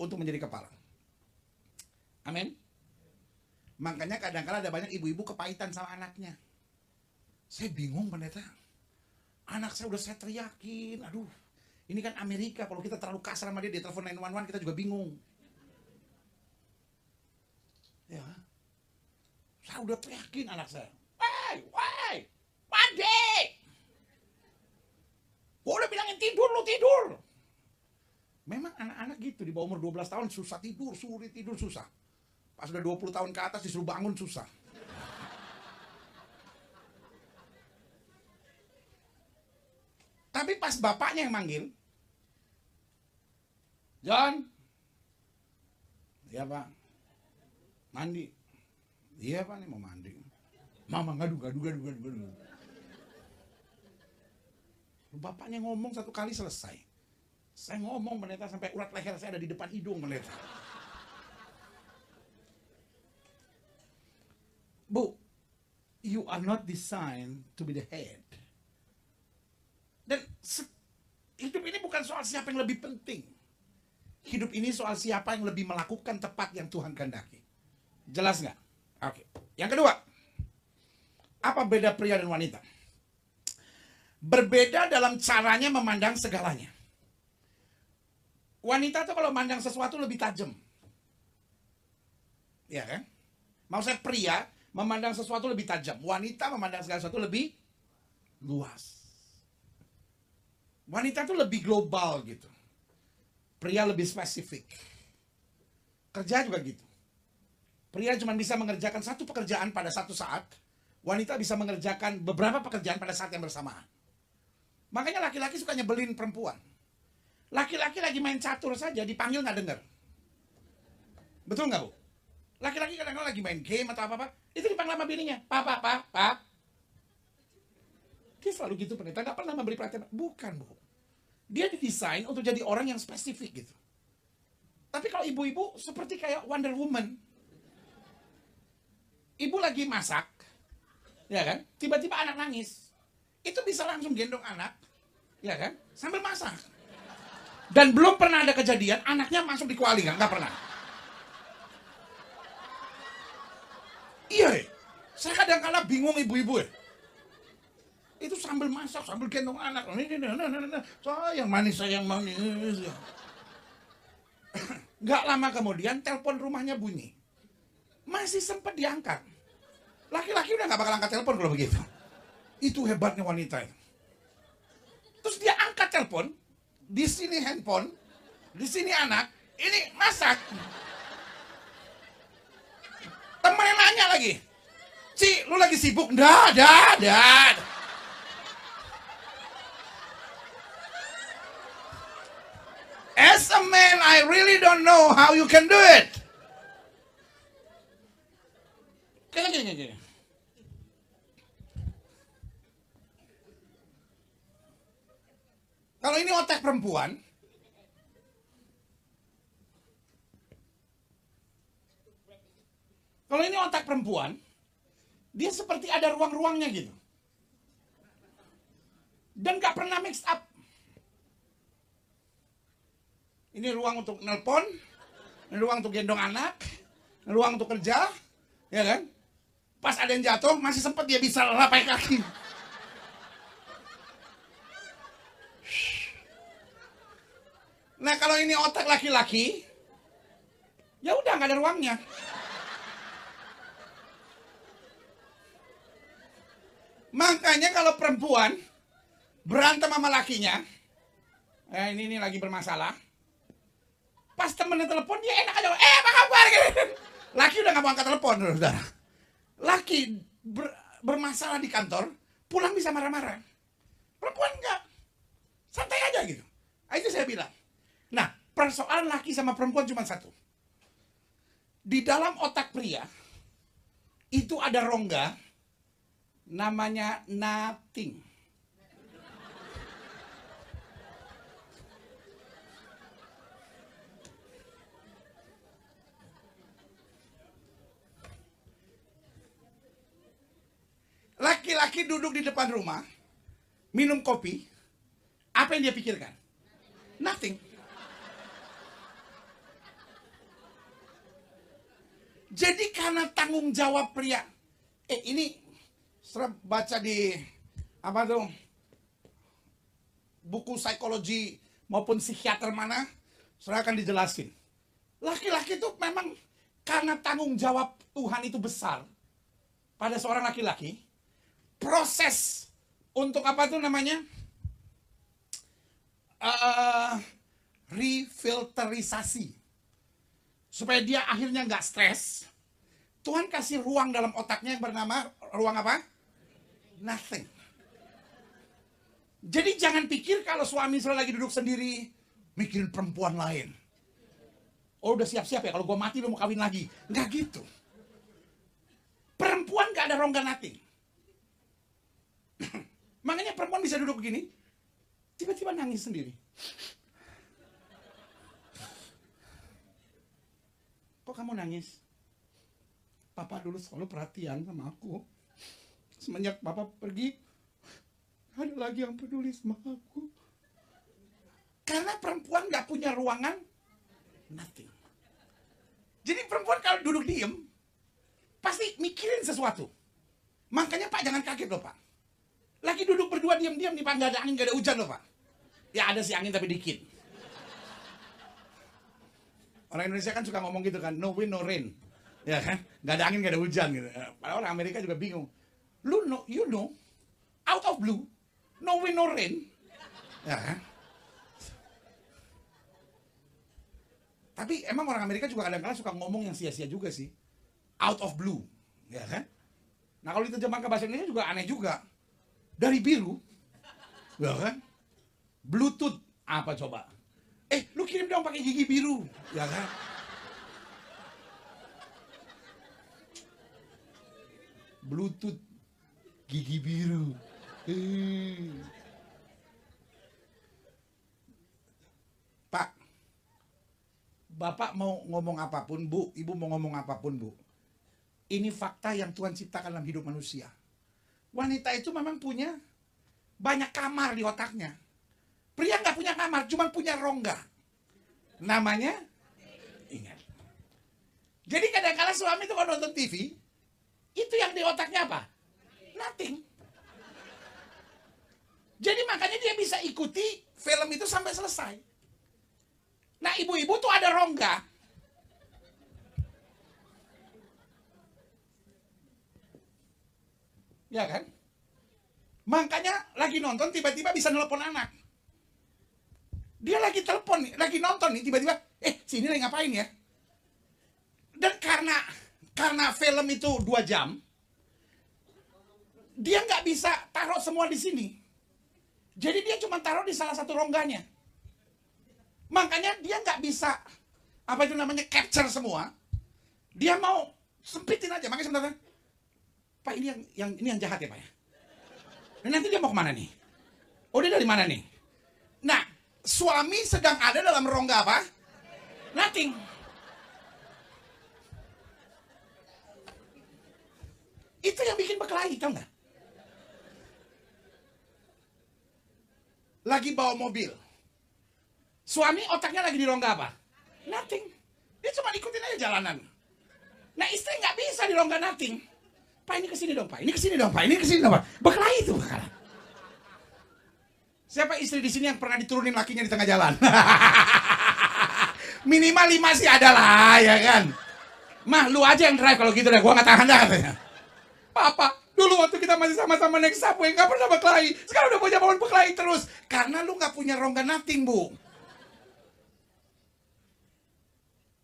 untuk menjadi kepala. Amin. Makanya kadang-kadang ada banyak ibu-ibu kepahitan sama anaknya. Saya bingung pendeta. Anak saya udah saya teriakin, aduh. Ini kan Amerika, kalau kita terlalu kasar sama dia, dia telepon 911, kita juga bingung. Ya. Saya udah teriakin anak saya. Woi, mandi. Gua udah bilangin tidur, lu tidur. Memang anak-anak gitu, di bawah umur 12 tahun susah tidur, sulit tidur susah. Pas udah 20 tahun ke atas disuruh bangun susah. Tapi pas bapaknya yang manggil, John, iya pak, mandi. Iya pak, nih mau mandi. Mama ngadu. Bapaknya ngomong satu kali selesai. Saya ngomong pendeta sampai urat leher saya ada di depan hidung pendeta. Bu, you are not designed to be the head. Dan hidup ini bukan soal siapa yang lebih penting. Hidup ini soal siapa yang lebih melakukan tepat yang Tuhan kehendaki. Jelas nggak? Oke. Yang kedua, apa beda pria dan wanita? Berbeda dalam caranya memandang segalanya. Wanita tuh kalau memandang sesuatu lebih tajam. Ya kan? Mau saya pria memandang sesuatu lebih tajam. Wanita memandang segala sesuatu lebih luas. Wanita tuh lebih global gitu. Pria lebih spesifik. Kerja juga gitu. Pria cuma bisa mengerjakan satu pekerjaan pada satu saat. Wanita bisa mengerjakan beberapa pekerjaan pada saat yang bersamaan. Makanya laki-laki suka nyebelin perempuan. Laki-laki lagi main catur saja dipanggil nggak dengar. Betul nggak bu? Laki-laki kadang-kadang lagi main game atau apa-apa, itu dipanggil sama bininya. Pak. Dia selalu gitu pendeta, nggak pernah memberi perhatian. Bukan bu. Dia didesain untuk jadi orang yang spesifik gitu. Tapi kalau ibu-ibu seperti kayak Wonder Woman. Ibu lagi masak, ya kan? Tiba-tiba anak nangis. Itu bisa langsung gendong anak, ya kan? Sambil masak. Dan belum pernah ada kejadian anaknya masuk di kuali, nggak pernah. Iya, saya kadang-kadang bingung ibu-ibu ya. Itu sambil masak, sambil gendong anak. Sayang manis. Gak lama kemudian telepon rumahnya bunyi. Masih sempat diangkat. Laki-laki udah gak bakal angkat telepon kalau begitu. Itu hebatnya wanita. Terus dia angkat telepon. Di sini handphone. Di sini anak. Ini masak. Temennya nanya lagi. Ci, lu lagi sibuk? Dah. As a man, I really don't know how you can do it. Gini. Kalau ini otak perempuan, dia seperti ada ruang-ruangnya gitu. Dan gak pernah mix up. Ini ruang untuk nelpon, ini ruang untuk gendong anak, ini ruang untuk kerja, ya kan? Pas ada yang jatuh, masih sempat dia bisa lapai kaki. Nah kalau ini otak laki-laki, ya udah nggak ada ruangnya. Makanya kalau perempuan berantem sama lakinya, ini lagi bermasalah. Pas temennya telepon dia enak aja, apa kabar? Laki udah nggak mau angkat telepon, saudara. Laki bermasalah di kantor, pulang bisa marah-marah. Perempuan enggak, santai aja gitu. Itu saya bilang. Nah, persoalan laki sama perempuan cuma satu. Di dalam otak pria, itu ada rongga, namanya nothing. Laki-laki duduk di depan rumah, minum kopi, apa yang dia pikirkan? Nothing. Jadi karena tanggung jawab pria, ini saya baca di apa tuh buku psikologi maupun psikiater mana, saya akan dijelasin. Laki-laki itu memang karena tanggung jawab Tuhan itu besar pada seorang laki-laki, proses untuk apa tuh namanya refilterisasi supaya dia akhirnya nggak stres. Tuhan kasih ruang dalam otaknya yang bernama ruang apa? Nothing. Jadi jangan pikir kalau suami saya lagi duduk sendiri mikirin perempuan lain. Oh udah siap-siap ya kalau gue mati lu mau kawin lagi. Nggak gitu. Perempuan nggak ada rongga nothing. Makanya perempuan bisa duduk begini, tiba-tiba nangis sendiri. Kok kamu nangis? Papa dulu selalu perhatian sama aku. Semenjak papa pergi, ada lagi yang peduli sama aku. Karena perempuan gak punya ruangan, nothing. Jadi perempuan kalau duduk diem, pasti mikirin sesuatu. Makanya Pak jangan kaget loh Pak. Lagi duduk berdua diam-diam nih Pak, gak ada angin, gak ada hujan loh Pak. Ya ada sih angin tapi dikit. Orang Indonesia kan suka ngomong gitu kan, no wind no rain. Ya kan, gak ada angin gak ada hujan gitu. Padahal orang Amerika juga bingung. You know, out of blue, no wind no rain. Ya kan. Tapi emang orang Amerika juga kadang-kadang suka ngomong yang sia-sia juga sih. Out of blue. Ya kan. Nah kalau diterjemahkan ke bahasa Indonesia juga aneh juga. Dari biru. Ya kan. Bluetooth. Apa coba? Lu kirim dong pakai gigi biru. Ya kan. Bluetooth. Gigi biru. Pak, Bapak mau ngomong apapun, Bu, Ibu mau ngomong apapun, Bu. Ini fakta yang Tuhan ciptakan dalam hidup manusia. Wanita itu memang punya banyak kamar di otaknya. Pria nggak punya kamar, cuma punya rongga. Namanya, ingat. Jadi kadang-kadang suami itu kalau nonton TV, itu yang di otaknya apa? Nothing. Jadi makanya dia bisa ikuti film itu sampai selesai. Nah ibu-ibu tuh ada rongga. Ya kan? Makanya lagi nonton tiba-tiba bisa nelpon anak. Dia lagi telepon, lagi nonton nih tiba-tiba, sini lagi ngapain ya? Dan karena film itu 2 jam, dia nggak bisa taruh semua di sini. Jadi dia cuma taruh di salah satu rongganya. Makanya dia nggak bisa apa itu namanya capture semua. Dia mau sempitin aja. Makanya sebenarnya, Pak ini yang jahat ya Pak ya. Dan nanti dia mau kemana nih? Oh dia dari mana nih? Nah suami sedang ada dalam rongga apa? Nothing. Itu yang bikin berkelahi, tau nggak? Lagi bawa mobil. Suami otaknya lagi di rongga apa? Nothing. Dia cuma ikutin aja jalanan. Nah istri nggak bisa di rongga nothing. Pak ini kesini dong Pak, ini kesini dong Pak, ini kesini dong Pak. Berkelahi itu bakalan. Siapa istri di sini yang pernah diturunin lakinya di tengah jalan? Minimal 5 sih ada lah, ya kan? Mah lu aja yang drive kalau gitu deh, gua nggak tahan dah katanya. Papa, dulu waktu kita masih sama-sama naik subway nggak pernah berkelahi. Sekarang udah punya bangun berkelahi terus. Karena lu nggak punya rongga nothing, Bu.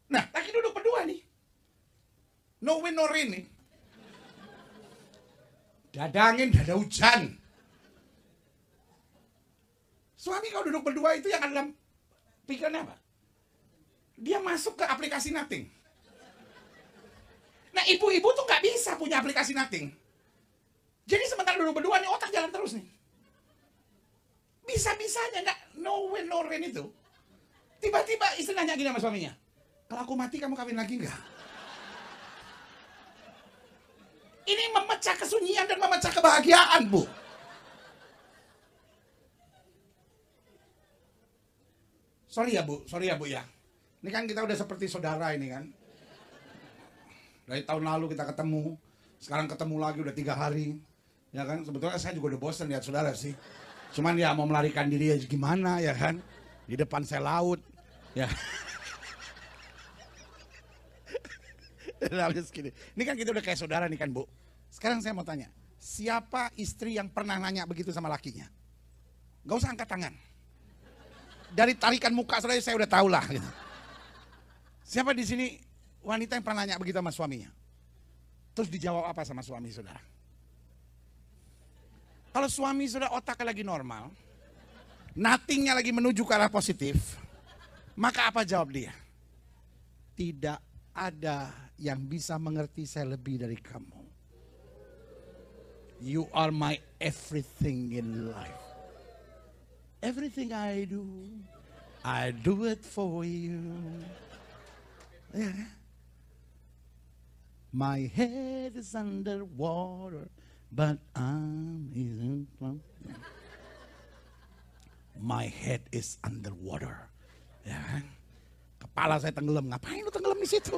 Nah, lagi duduk berdua nih. No wind, no rain nih. Dada angin, dada hujan. Suami kalau duduk berdua itu yang ada dalam pikirannya apa? Dia masuk ke aplikasi nothing. Nah ibu-ibu tuh nggak bisa punya aplikasi nothing. Jadi sementara duduk berdua nih otak jalan terus nih. Bisa-bisanya nggak no wind no rain itu. Tiba-tiba istri nanya gini sama suaminya. Kalau aku mati kamu kawin lagi nggak? Ini memecah kesunyian dan memecah kebahagiaan, Bu. Sorry ya Bu ya. Ini kan kita udah seperti saudara ini kan. Dari tahun lalu kita ketemu, sekarang ketemu lagi udah 3 hari. Ya kan, sebetulnya saya juga udah bosan lihat saudara sih. Cuman ya mau melarikan diri ya gimana ya kan. Di depan saya laut. Ya. Ini kan kita udah kayak saudara nih kan Bu. Sekarang saya mau tanya, siapa istri yang pernah nanya begitu sama lakinya? Gak usah angkat tangan. Dari tarikan muka saudara saya udah tahu lah. Gitu. Siapa di sini wanita yang pernah nanya begitu sama suaminya? Terus dijawab apa sama suami saudara? Kalau suami saudara otaknya lagi normal, nothingnya lagi menuju ke arah positif, maka apa jawab dia? Tidak ada yang bisa mengerti saya lebih dari kamu. You are my everything in life. Everything I do it for you. Yeah. My head is underwater, but I'm in. My head is underwater. Ya kan? Kepala saya tenggelam. Ngapain lu tenggelam di situ?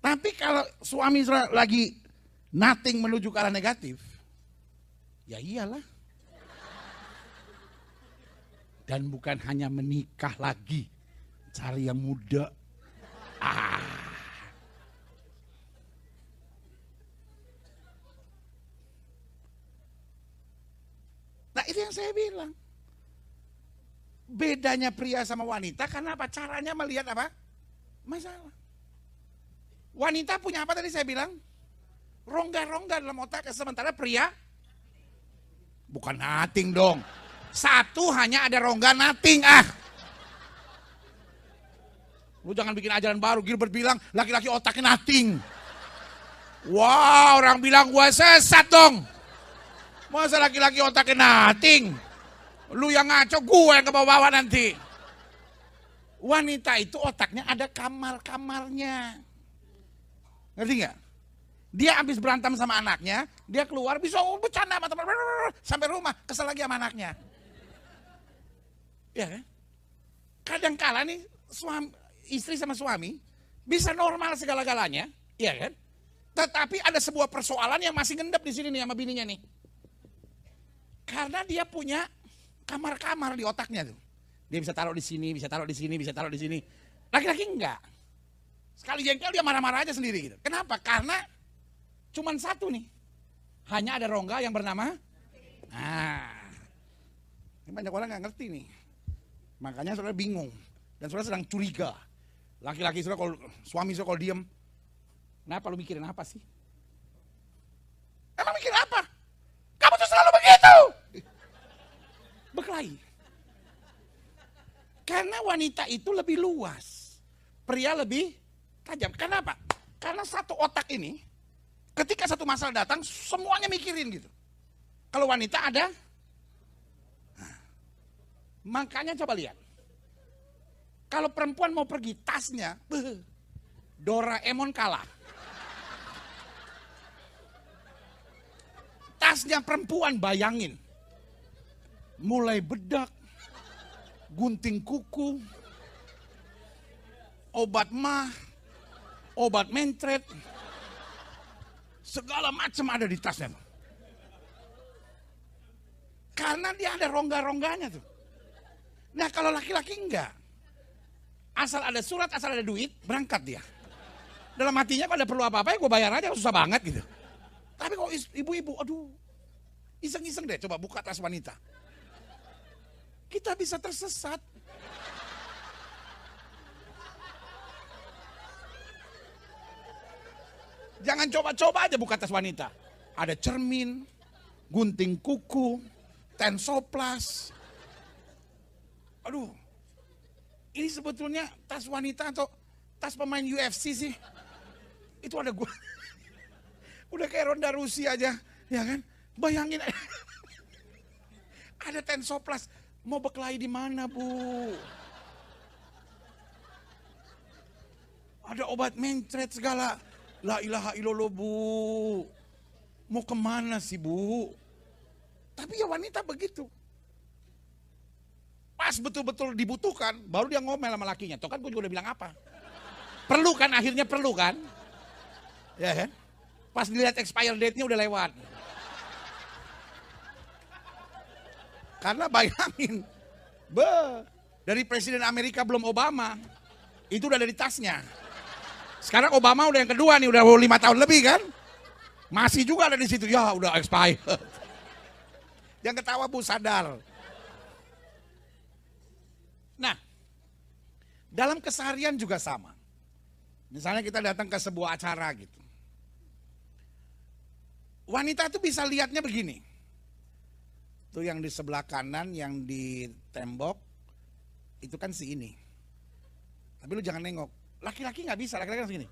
Tapi kalau suami lagi nothing menuju ke arah negatif, ya iyalah. Dan bukan hanya menikah lagi, cari yang muda. Nah itu yang saya bilang. Bedanya pria sama wanita karena apa? Caranya melihat apa? Masalah. Wanita punya apa tadi saya bilang? Rongga-rongga dalam otak, sementara pria bukan nothing dong. Satu hanya ada rongga nothing Lu jangan bikin ajaran baru. Gilbert bilang laki-laki otaknya nothing. Wah, orang bilang gua sesat dong. Masa laki-laki otaknya nothing? Lu yang ngaco, gue yang ke bawah nanti. Wanita itu otaknya ada kamar-kamarnya. Ngerti nggak? Dia habis berantem sama anaknya, dia keluar bisa bercanda sama teman sampai rumah, kesel lagi sama anaknya. Ya kan? Kadang kala nih istri sama suami bisa normal segala-galanya, ya kan? Tetapi ada sebuah persoalan yang masih ngendap di sini nih sama bininya nih. Karena dia punya kamar-kamar di otaknya tuh. Dia bisa taruh di sini, bisa taruh di sini, bisa taruh di sini. Laki-laki enggak. Sekali jengkel dia marah-marah aja sendiri gitu. Kenapa? Karena cuman satu nih. Hanya ada rongga yang bernama ini banyak orang nggak ngerti nih. Makanya saudara bingung. Dan saudara sedang curiga. Laki-laki saudara kalau suami saudara kalau diem, kenapa lu mikirin apa sih? Emang mikir apa? Kamu tuh selalu begitu. Berkelahi. Karena wanita itu lebih luas. Pria lebih tajam. Kenapa? Karena satu otak ini, ketika satu masalah datang, semuanya mikirin gitu. Kalau wanita ada, makanya coba lihat. Kalau perempuan mau pergi, tasnya, Doraemon kalah. Tasnya perempuan bayangin. Mulai bedak, gunting kuku, obat mah, obat mentret, segala macam ada di tasnya. Karena dia ada rongga-rongganya tuh. Nah kalau laki-laki enggak. Asal ada surat, asal ada duit, berangkat dia. Dalam hatinya kalau ada perlu apa-apa ya gue bayar aja, susah banget gitu. Tapi kalau ibu-ibu, aduh, iseng-iseng deh coba buka tas wanita. Kita bisa tersesat. Jangan coba-coba aja buka tas wanita. Ada cermin, gunting kuku, tensoplas. Aduh, ini sebetulnya tas wanita atau tas pemain UFC sih? Itu ada gua. Udah kayak Ronda Rusia aja, ya kan? Bayangin. Ada tensoplas. Mau berkelahi di mana, Bu? Ada obat mentret segala. La ilaha illallah, Bu. Mau kemana sih, Bu? Tapi ya wanita begitu. Pas betul-betul dibutuhkan, baru dia ngomel sama lakinya. Tuh kan gue juga udah bilang apa. Perlu kan, akhirnya perlu kan. Ya kan? Pas dilihat expire date-nya udah lewat. Karena bayangin, dari Presiden Amerika belum Obama, itu udah ada di tasnya. Sekarang Obama udah yang kedua nih, udah 5 tahun lebih kan. Masih juga ada di situ, ya udah expired. Yang ketawa Bu sadar. Nah, dalam keseharian juga sama. Misalnya kita datang ke sebuah acara gitu. Wanita itu bisa lihatnya begini. Tuh yang di sebelah kanan, yang di tembok, itu kan si ini. Tapi lu jangan nengok. Laki-laki nggak bisa, laki-laki harus gini.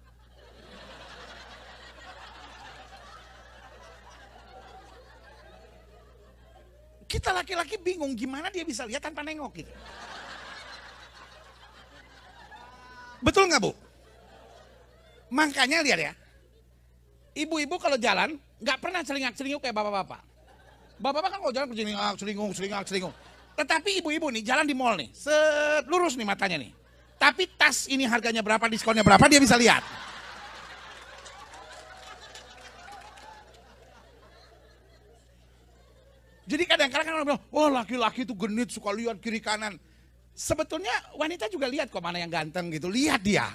Kita laki-laki bingung gimana dia bisa lihat tanpa nengok gitu. Betul nggak Bu? Makanya lihat ya, ibu-ibu kalau jalan nggak pernah celingak-celinguk kayak bapak-bapak. Bapak-bapak kan kalau jalan celingak. Tetapi ibu-ibu nih jalan di mall nih, lurus nih matanya nih. Tapi tas ini harganya berapa, diskonnya berapa, dia bisa lihat. Jadi kadang-kadang kan orang bilang, wah laki-laki itu genit, suka lihat kiri kanan. Sebetulnya wanita juga lihat kok mana yang ganteng gitu, lihat dia.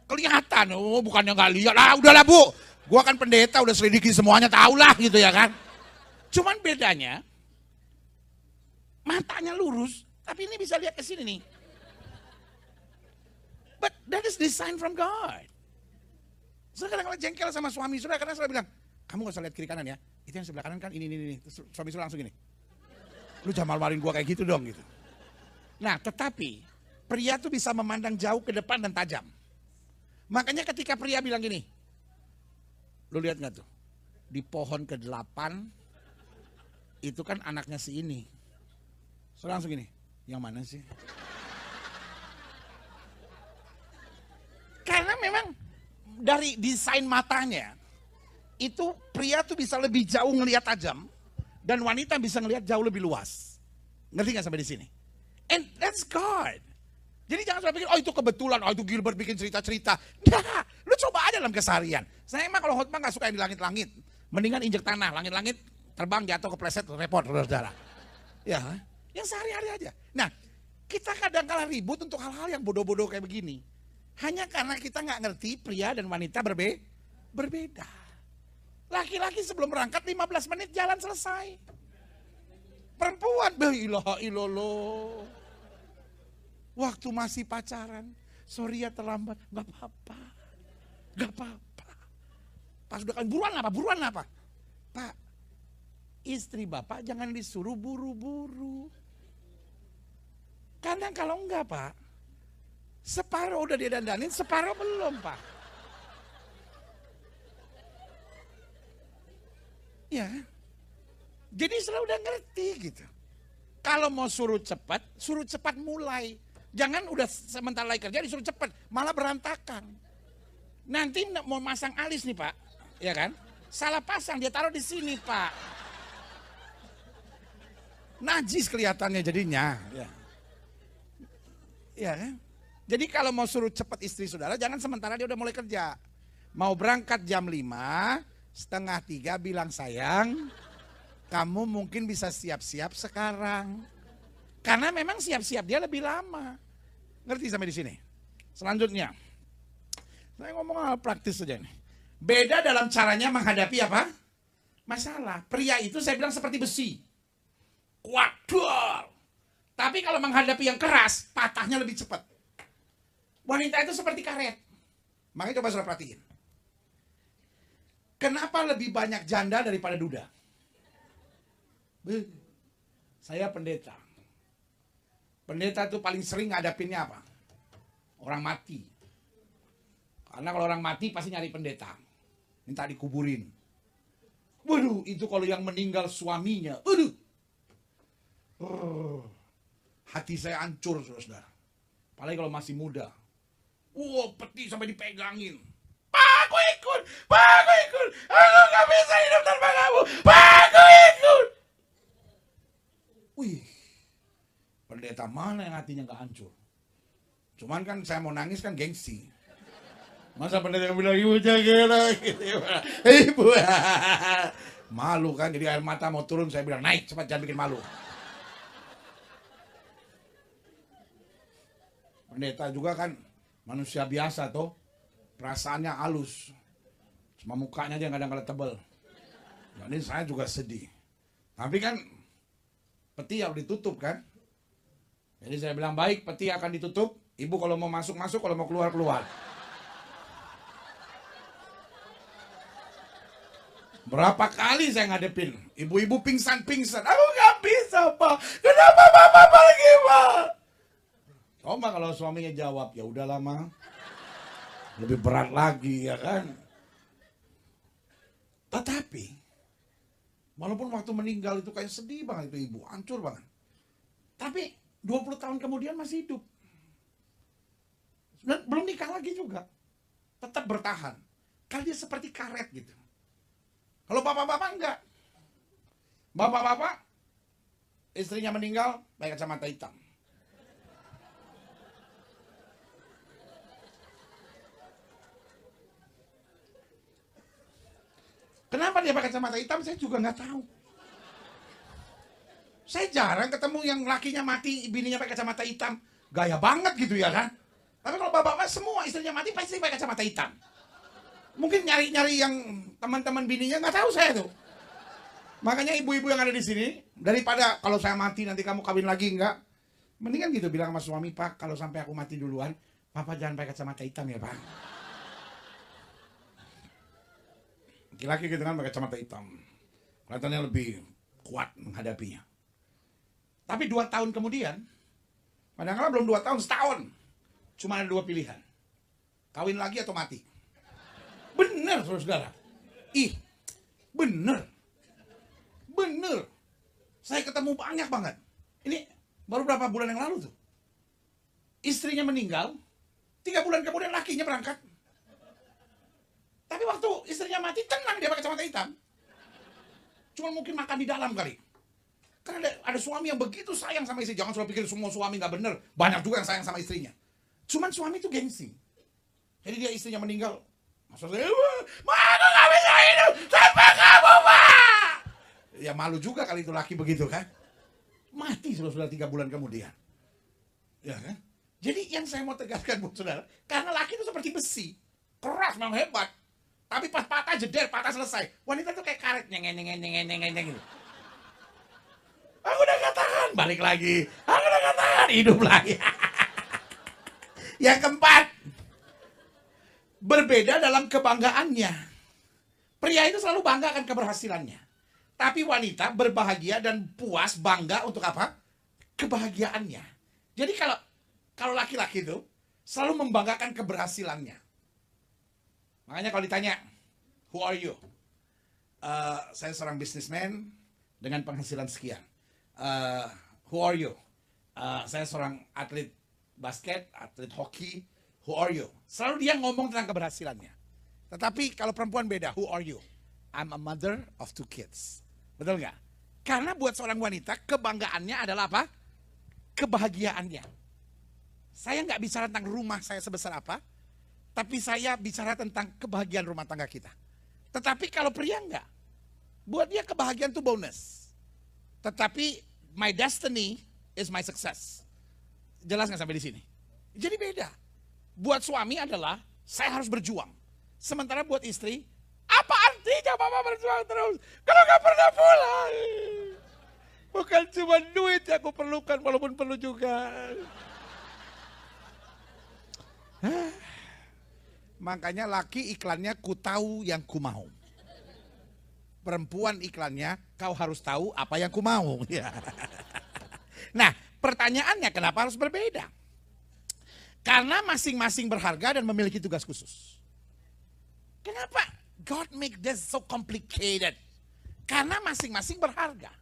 Kelihatan, oh bukannya nggak lihat, udahlah Bu, gua kan pendeta udah selidiki semuanya, tahulah gitu ya kan. Cuman bedanya, matanya lurus, tapi ini bisa lihat ke sini nih. But that is design from God. Saudara kadang-kadang jengkel sama suami saudara karena saudara bilang, kamu gak usah lihat kiri kanan ya, itu yang sebelah kanan kan ini. Terus suami saudara langsung gini, lu jangan malu-maluin gua kayak gitu dong gitu. Nah tetapi pria tuh bisa memandang jauh ke depan dan tajam. Makanya ketika pria bilang gini, lu lihat gak tuh, di pohon ke-8 itu kan anaknya si ini. Saudara langsung gini, yang mana sih? Karena memang dari desain matanya, itu pria tuh bisa lebih jauh ngelihat tajam, dan wanita bisa ngelihat jauh lebih luas. Ngerti gak sampai di sini? And that's God. Jadi jangan sampai pikir, oh itu kebetulan, oh itu Gilbert bikin cerita-cerita. Nah, lu coba aja dalam keseharian. Saya emang kalau khotbah gak suka yang di langit-langit. Mendingan injek tanah, langit-langit terbang jatuh kepleset, repot saudara. Ya, yang sehari-hari aja. Nah, kita kadang-kala ribut untuk hal-hal yang bodoh-bodoh kayak begini. Hanya karena kita gak ngerti pria dan wanita berbeda. Laki-laki sebelum berangkat 15 menit jalan selesai. Perempuan, ilaha illallah. Waktu masih pacaran, sorry ya terlambat, gak apa-apa. Gak apa-apa. Pas udah kan buruan apa? Pak, istri bapak jangan disuruh buru-buru. Karena kalau enggak Pak, separuh udah dia dandanin, separuh belum Pak. Ya, jadi sudah udah ngerti gitu. Kalau mau suruh cepat mulai. Jangan udah sementara lagi kerja disuruh cepat, malah berantakan. Nanti mau masang alis nih Pak, ya kan? Salah pasang, dia taruh di sini Pak. Najis kelihatannya jadinya. Ya kan? Jadi kalau mau suruh cepat istri saudara, jangan sementara dia udah mulai kerja. Mau berangkat jam 5, setengah 3 bilang sayang, kamu mungkin bisa siap-siap sekarang. Karena memang siap-siap dia lebih lama. Ngerti sampai di sini? Selanjutnya, saya ngomong hal praktis saja nih. Beda dalam caranya menghadapi apa? Masalah. Pria itu saya bilang seperti besi. Kuat. Tapi kalau menghadapi yang keras, patahnya lebih cepat. Wanita itu seperti karet. Makanya coba saudara perhatiin. Kenapa lebih banyak janda daripada duda? Saya pendeta. Pendeta itu paling sering ngadapinnya apa? Orang mati. Karena kalau orang mati pasti nyari pendeta. Minta dikuburin. Waduh, itu kalau yang meninggal suaminya. Waduh. Hati saya hancur, saudara. Apalagi kalau masih muda. Peti sampai dipegangin. Pak, aku ikut. Aku gak bisa hidup tanpa kamu. Pak, aku ikut. pendeta mana yang hatinya nggak hancur? Cuman kan saya mau nangis kan gengsi. Masa pendeta bilang ibu jaga gitu ya. Ibu malu kan, jadi air mata mau turun, saya bilang naik cepat, jangan bikin malu. Pendeta juga kan manusia biasa tuh, perasaannya halus, cuma mukanya aja kadang-kadang tebel. Jadi saya juga sedih. Tapi kan peti harus ditutup kan. Jadi saya bilang baik, peti akan ditutup. Ibu kalau mau masuk masuk, kalau mau keluar keluar. Berapa kali saya ngadepin, ibu-ibu pingsan-pingsan. Aku nggak bisa, Pak. Kenapa Bapak pergi, Pak? Coba kalau suaminya jawab, ya udah lama. Lebih berat lagi, ya kan? Tetapi, walaupun waktu meninggal itu kayak sedih banget itu ibu, hancur banget. Tapi 20 tahun kemudian masih hidup. Dan belum nikah lagi juga. Tetap bertahan. Karena dia seperti karet gitu. Kalau bapak-bapak enggak. Bapak-bapak, istrinya meninggal, pakai kacamata hitam. Kenapa dia pakai kacamata hitam, saya juga nggak tahu. Saya jarang ketemu yang lakinya mati, bininya pakai kacamata hitam. Gaya banget gitu ya kan. Tapi kalau bapak-bapak semua istrinya mati pasti pakai kacamata hitam. Mungkin nyari-nyari yang teman-teman bininya, nggak tahu saya tuh. Makanya ibu-ibu yang ada di sini, daripada kalau saya mati nanti kamu kawin lagi enggak, mendingan gitu bilang sama suami, Pak, kalau sampai aku mati duluan, Papa jangan pakai kacamata hitam ya, Pak. Laki-laki gitu kan pakai kacamata hitam, kelihatannya lebih kuat menghadapinya. Tapi 2 tahun kemudian, padahal belum 2 tahun, setahun, cuma ada 2 pilihan, kawin lagi atau mati. Bener, saudara-saudara. Bener. Saya ketemu banyak banget. Ini baru berapa bulan yang lalu tuh. Istrinya meninggal, 3 bulan kemudian lakinya berangkat. Tapi waktu istrinya mati, tenang dia pakai kacamata hitam. Cuma mungkin makan di dalam kali. Karena ada suami yang begitu sayang sama istri. Jangan selalu pikir semua suami gak bener. Banyak juga yang sayang sama istrinya. Cuman suami itu gengsi. Jadi dia istrinya meninggal, masa saya, aku gak bisa hidup tanpa kamu, Pak. Ya malu juga kali itu laki begitu kan. Mati sudah 3 bulan kemudian. Ya kan. Jadi yang saya mau tegaskan buat saudara, karena laki itu seperti besi. Keras, memang hebat. Tapi pas patah jeder, patah selesai. Wanita itu kayak karet, nyeng gitu. Aku udah gak tahan, balik lagi. Aku udah gak tahan, hidup lagi. Yang keempat, berbeda dalam kebanggaannya. Pria itu selalu bangga akan keberhasilannya. Tapi wanita berbahagia dan puas, bangga untuk apa? Kebahagiaannya. Jadi kalau laki-laki itu selalu membanggakan keberhasilannya. Makanya kalau ditanya, who are you? Saya seorang businessman dengan penghasilan sekian. Who are you? Saya seorang atlet basket, atlet hoki. Who are you? Selalu dia ngomong tentang keberhasilannya. Tetapi kalau perempuan beda, who are you? I'm a mother of 2 kids. Betul nggak? Karena buat seorang wanita, kebanggaannya adalah apa? Kebahagiaannya. Saya nggak bicara tentang rumah saya sebesar apa, tapi saya bicara tentang kebahagiaan rumah tangga kita. Tetapi kalau pria enggak. Buat dia kebahagiaan itu bonus. Tetapi my destiny is my success. Jelas nggak sampai di sini? Jadi beda. Buat suami adalah saya harus berjuang. Sementara buat istri, apa artinya Mama berjuang terus kalau nggak pernah pulang? Bukan cuma duit yang aku perlukan, walaupun perlu juga. Makanya laki iklannya ku tahu yang ku mau. Perempuan iklannya kau harus tahu apa yang ku mau. Nah, pertanyaannya kenapa harus berbeda? Karena masing-masing berharga dan memiliki tugas khusus. Kenapa God make this so complicated? Karena masing-masing berharga.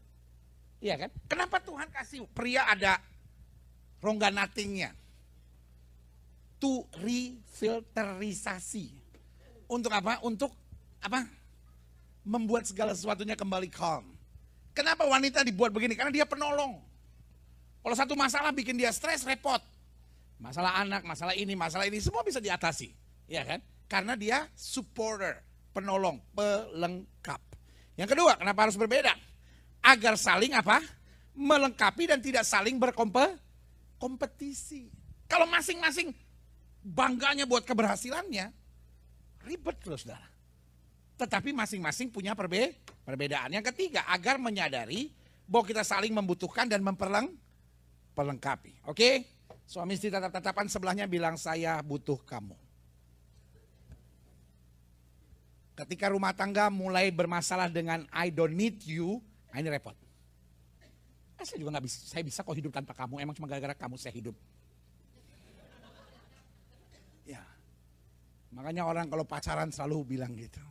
Iya kan? Kenapa Tuhan kasih pria ada rongga nothing-nya? To refilterisasi. Untuk apa? Untuk apa? Membuat segala sesuatunya kembali calm. Kenapa wanita dibuat begini? Karena dia penolong. Kalau satu masalah bikin dia stres, repot. Masalah anak, masalah ini, semua bisa diatasi. Ya kan? Karena dia supporter, penolong, pelengkap. Yang kedua, kenapa harus berbeda? Agar saling apa? Melengkapi dan tidak saling berkompetisi. Kalau masing-masing bangganya buat keberhasilannya, ribet loh saudara. Tetapi masing-masing punya perbedaan. Yang ketiga, agar menyadari bahwa kita saling membutuhkan dan memperlengkapi. Oke? Suami istri tatap-tatapan sebelahnya bilang, saya butuh kamu. Ketika rumah tangga mulai bermasalah dengan I don't need you, ini repot. Saya juga nggak bisa, saya bisa kok hidup tanpa kamu, emang cuma gara-gara kamu saya hidup. Ya, makanya orang kalau pacaran selalu bilang gitu,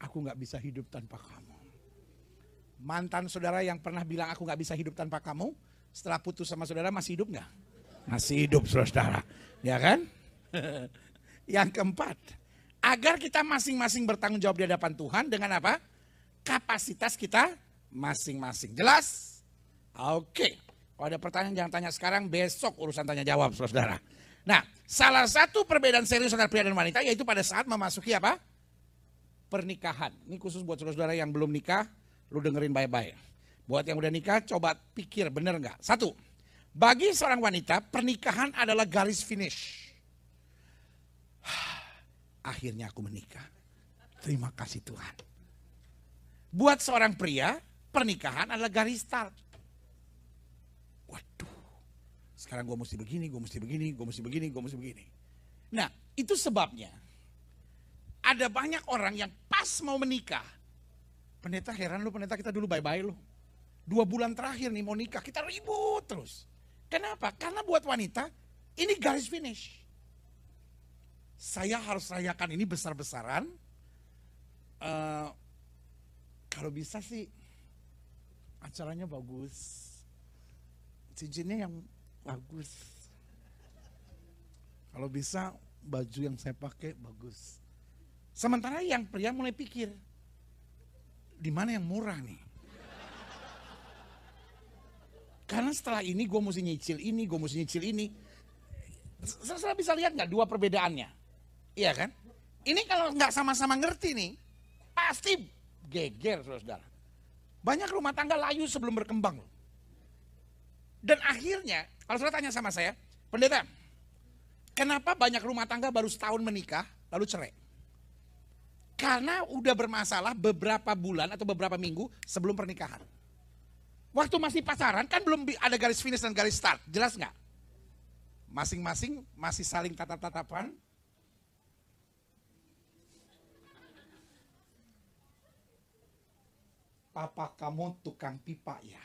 aku nggak bisa hidup tanpa kamu. Mantan saudara yang pernah bilang aku nggak bisa hidup tanpa kamu, setelah putus sama saudara masih hidup nggak? Masih hidup saudara, ya kan? Yang keempat, agar kita masing-masing bertanggung jawab di hadapan Tuhan dengan apa? Kapasitas kita masing-masing. Jelas? Oke. Kalau ada pertanyaan jangan tanya sekarang, besok urusan tanya jawab saudara. Nah, salah satu perbedaan serius antara pria dan wanita yaitu pada saat memasuki apa? Pernikahan. Ini khusus buat saudara yang belum nikah, lu dengerin baik-baik. Buat yang udah nikah, coba pikir bener nggak? Satu, bagi seorang wanita, pernikahan adalah garis finish. Akhirnya aku menikah. Terima kasih Tuhan. Buat seorang pria, pernikahan adalah garis start. Waduh, sekarang gue mesti begini, gue mesti begini, gue mesti begini, gue mesti begini. Nah, itu sebabnya ada banyak orang yang pas mau menikah. Pendeta heran lu, pendeta kita dulu bye-bye lu. 2 bulan terakhir nih mau nikah, kita ribut terus. Kenapa? Karena buat wanita, ini garis finish. Saya harus rayakan ini besar-besaran. Kalau bisa sih acaranya bagus. Cincinnya yang bagus. Kalau bisa baju yang saya pakai bagus. Sementara yang pria mulai pikir, di mana yang murah nih? Karena setelah ini gue mesti nyicil ini, gue mesti nyicil ini. Saudara bisa lihat nggak dua perbedaannya? Iya kan? Ini kalau nggak sama-sama ngerti nih, pasti geger saudara. Banyak rumah tangga layu sebelum berkembang. Dan akhirnya, kalau saudara tanya sama saya, pendeta, kenapa banyak rumah tangga baru setahun menikah, lalu cerai? Karena udah bermasalah beberapa bulan atau beberapa minggu sebelum pernikahan. Waktu masih pacaran kan belum ada garis finish dan garis start, jelas nggak? Masing-masing masih saling tatap-tatapan. Papa kamu tukang pipa ya.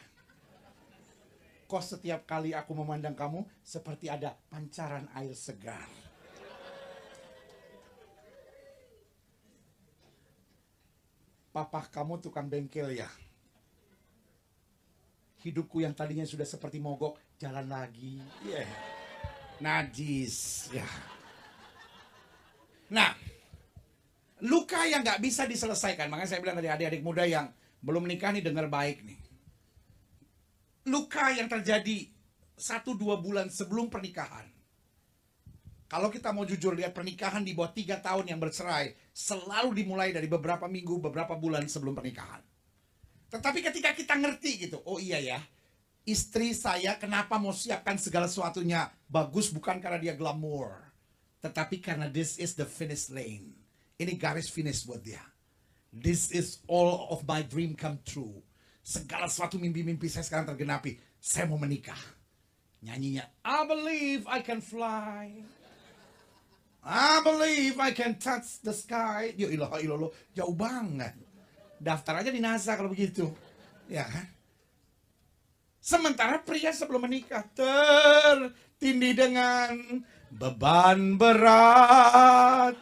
Kok setiap kali aku memandang kamu seperti ada pancaran air segar. Papa kamu tukang bengkel ya. Hidupku yang tadinya sudah seperti mogok, jalan lagi. Yeah. Najis. Ya. Nah, luka yang gak bisa diselesaikan. Makanya saya bilang tadi adik-adik muda yang belum menikah nih dengar baik nih. Luka yang terjadi 1-2 bulan sebelum pernikahan. Kalau kita mau jujur lihat pernikahan di bawah 3 tahun yang bercerai, selalu dimulai dari beberapa minggu, beberapa bulan sebelum pernikahan. Tetapi ketika kita ngerti gitu, oh iya ya, istri saya kenapa mau siapkan segala sesuatunya bagus bukan karena dia glamour. Tetapi karena this is the finish lane. Ini garis finish buat dia. This is all of my dream come true. Segala sesuatu mimpi-mimpi saya sekarang tergenapi. Saya mau menikah. Nyanyinya, I believe I can fly. I believe I can touch the sky. Ya ilah, jauh banget. Daftar aja di NASA kalau begitu. Ya kan? Sementara pria sebelum menikah tertindih dengan beban berat.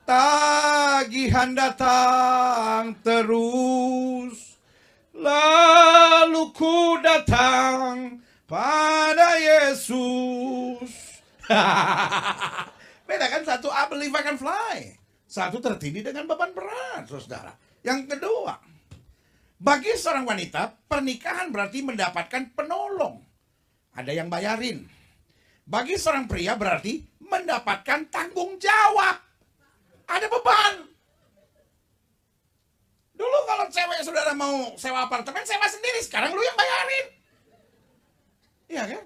Tagihan datang terus. Lalu ku datang pada Yesus. Beda kan? Satu I believe I can fly. Satu tertindih dengan beban berat, saudara. Yang kedua, bagi seorang wanita, pernikahan berarti mendapatkan penolong. ada yang bayarin. Bagi seorang pria berarti mendapatkan tanggung jawab. Ada beban. Dulu kalau cewek saudara mau sewa apartemen, sewa sendiri. Sekarang lu yang bayarin. Iya kan?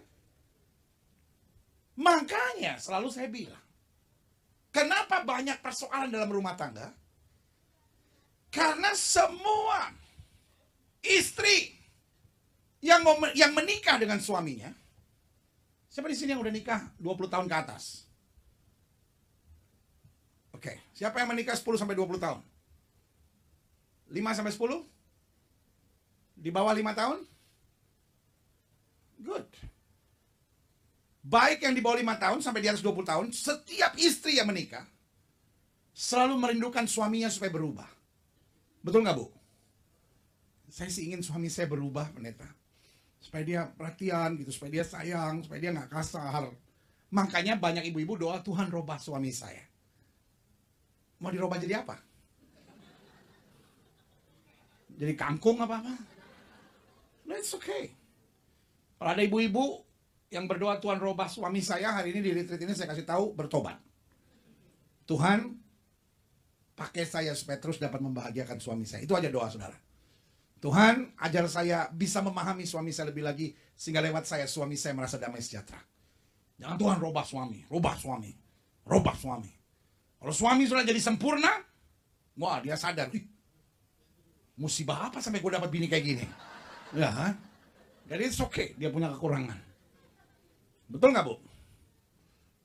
Makanya selalu saya bilang, kenapa banyak persoalan dalam rumah tangga? Karena semua istri yang menikah dengan suaminya, siapa di sini yang udah nikah 20 tahun ke atas? Oke, siapa yang menikah 10 sampai 20 tahun? 5 sampai 10? Di bawah 5 tahun? Good. Baik yang di bawah 5 tahun sampai di atas 20 tahun, setiap istri yang menikah selalu merindukan suaminya supaya berubah. Betul nggak, Bu? Saya sih ingin suami saya berubah, pendeta. Supaya dia perhatian gitu, supaya dia sayang, supaya dia nggak kasar. Makanya banyak ibu-ibu doa, Tuhan robah suami saya. Mau dirubah jadi apa? Jadi kangkung apa-apa? No, it's okay. Kalau ada ibu-ibu yang berdoa Tuhan robah suami saya, hari ini di retreat ini saya kasih tahu bertobat. Tuhan pakai saya supaya terus dapat membahagiakan suami saya. Itu aja doa saudara. Tuhan ajar saya bisa memahami suami saya lebih lagi, sehingga lewat saya suami saya merasa damai sejahtera. Jangan Tuhan robah suami, robah suami, robah suami. Kalau suami sudah jadi sempurna, wah dia sadar, musibah apa sampai gue dapat bini kayak gini. Ya kan? Jadi it's okay, dia punya kekurangan. Betul nggak, Bu?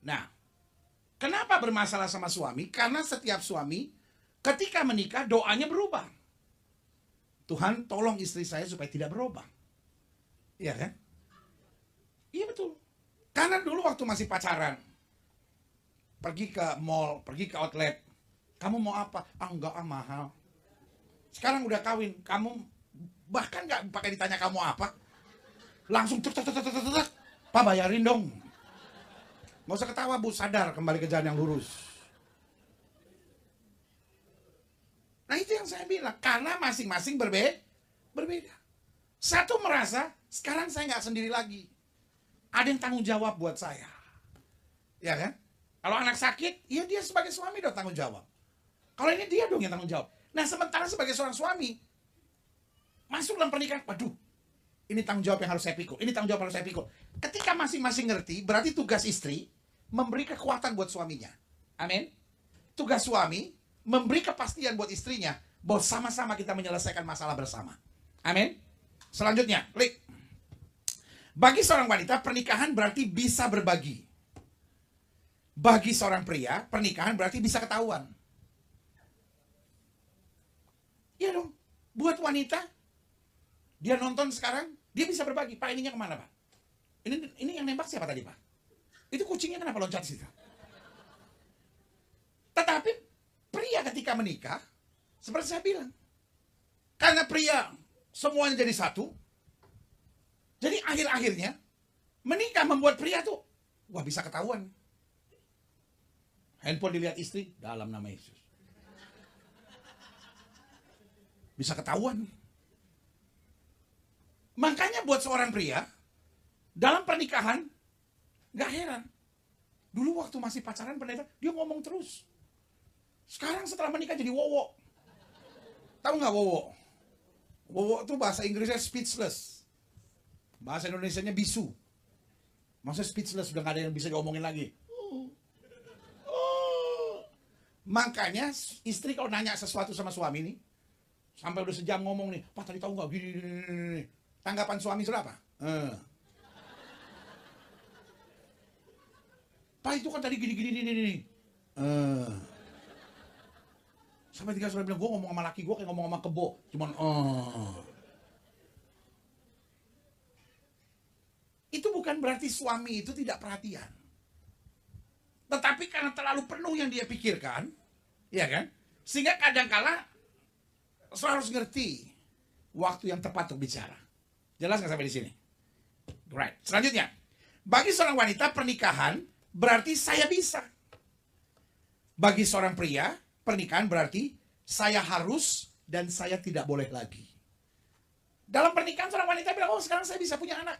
Nah, kenapa bermasalah sama suami? Karena setiap suami ketika menikah doanya berubah. Tuhan tolong istri saya supaya tidak berubah. Iya kan? Iya betul. Karena dulu waktu masih pacaran, pergi ke mall, pergi ke outlet, kamu mau apa? Ah enggak, mahal. Sekarang udah kawin, kamu bahkan nggak pakai ditanya kamu apa, langsung Pak bayarin dong. Nggak usah ketawa, Bu, sadar kembali ke jalan yang lurus. Nah itu yang saya bilang, karena masing-masing berbeda. Satu merasa, sekarang saya nggak sendiri lagi. Ada yang tanggung jawab buat saya. Ya kan? Kalau anak sakit, ya dia sebagai suami dong tanggung jawab. Kalau ini dia dong yang tanggung jawab. Nah sementara sebagai seorang suami, masuk dalam pernikahan, waduh, ini tanggung jawab yang harus saya pikul, ini tanggung jawab yang harus saya pikul. Ketika masing-masing ngerti, berarti tugas istri memberi kekuatan buat suaminya. Amin. Tugas suami memberi kepastian buat istrinya bahwa sama-sama kita menyelesaikan masalah bersama. Amin. Selanjutnya, klik. Bagi seorang wanita, pernikahan berarti bisa berbagi. Bagi seorang pria, pernikahan berarti bisa ketahuan. Iya dong. Buat wanita, dia nonton sekarang, dia bisa berbagi. Pak, ininya kemana, Pak? Ini yang nembak siapa tadi, Pak? Itu kucingnya kenapa loncat situ? Tetapi pria ketika menikah, seperti saya bilang, karena pria semuanya jadi satu, jadi akhir-akhirnya menikah membuat pria tuh, wah bisa ketahuan. Handphone dilihat istri, dalam nama Yesus. Bisa ketahuan. Makanya buat seorang pria, dalam pernikahan, gak heran. Dulu waktu masih pacaran pendeta, dia ngomong terus. Sekarang setelah menikah jadi wowo. Tahu gak wowo? Wowo itu bahasa Inggrisnya speechless. Bahasa Indonesianya bisu. Maksudnya speechless, udah gak ada yang bisa diomongin lagi. Makanya istri kalau nanya sesuatu sama suami nih, sampai udah sejam ngomong nih, Pak tadi tahu gak gini. Tanggapan suami sudah apa? Pak itu kan tadi gini. Sampai 3 saudara bilang, gue ngomong sama laki gue kayak ngomong sama kebo. Cuman Itu bukan berarti suami itu tidak perhatian. Tetapi karena terlalu penuh yang dia pikirkan, ya kan? Sehingga kadangkala harus ngerti waktu yang tepat untuk bicara. Jelas nggak sampai di sini? Right. Selanjutnya, bagi seorang wanita pernikahan berarti saya bisa. Bagi seorang pria pernikahan berarti saya harus dan saya tidak boleh lagi. Dalam pernikahan seorang wanita bilang, oh sekarang saya bisa punya anak.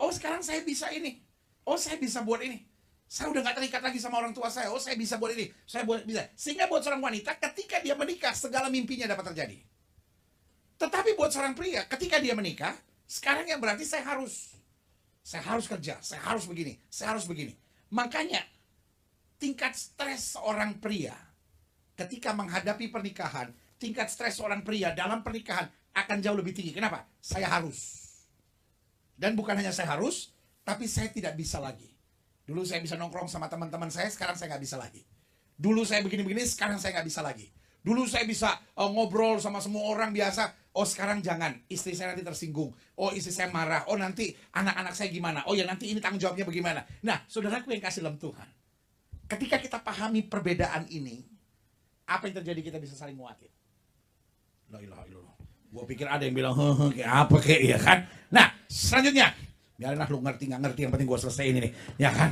Oh sekarang saya bisa ini. Oh saya bisa buat ini. Saya udah gak terikat lagi sama orang tua saya. Oh saya bisa buat ini. Saya bisa. Sehingga buat seorang wanita ketika dia menikah segala mimpinya dapat terjadi. Tetapi buat seorang pria ketika dia menikah, sekarang yang berarti saya harus kerja, saya harus begini, saya harus begini. Makanya tingkat stres seorang pria ketika menghadapi pernikahan, tingkat stres seorang pria dalam pernikahan akan jauh lebih tinggi. Kenapa? Saya harus. Dan bukan hanya saya harus, tapi saya tidak bisa lagi. Dulu saya bisa nongkrong sama teman-teman saya, sekarang saya nggak bisa lagi. Dulu saya begini-begini, sekarang saya nggak bisa lagi. Dulu saya bisa ngobrol sama semua orang biasa. Oh sekarang jangan, istri saya nanti tersinggung. Oh istri saya marah. Oh nanti anak-anak saya gimana. Oh ya nanti ini tanggung jawabnya bagaimana. Nah saudaraku yang kasih dalam Tuhan, ketika kita pahami perbedaan ini, apa yang terjadi? Kita bisa saling nguatin. La ilaha illallah. Gue pikir ada yang bilang, kayak apa kayak, ya kan. Nah selanjutnya, biarinlah lu ngerti nggak ngerti, yang penting gue selesai ini nih, ya kan.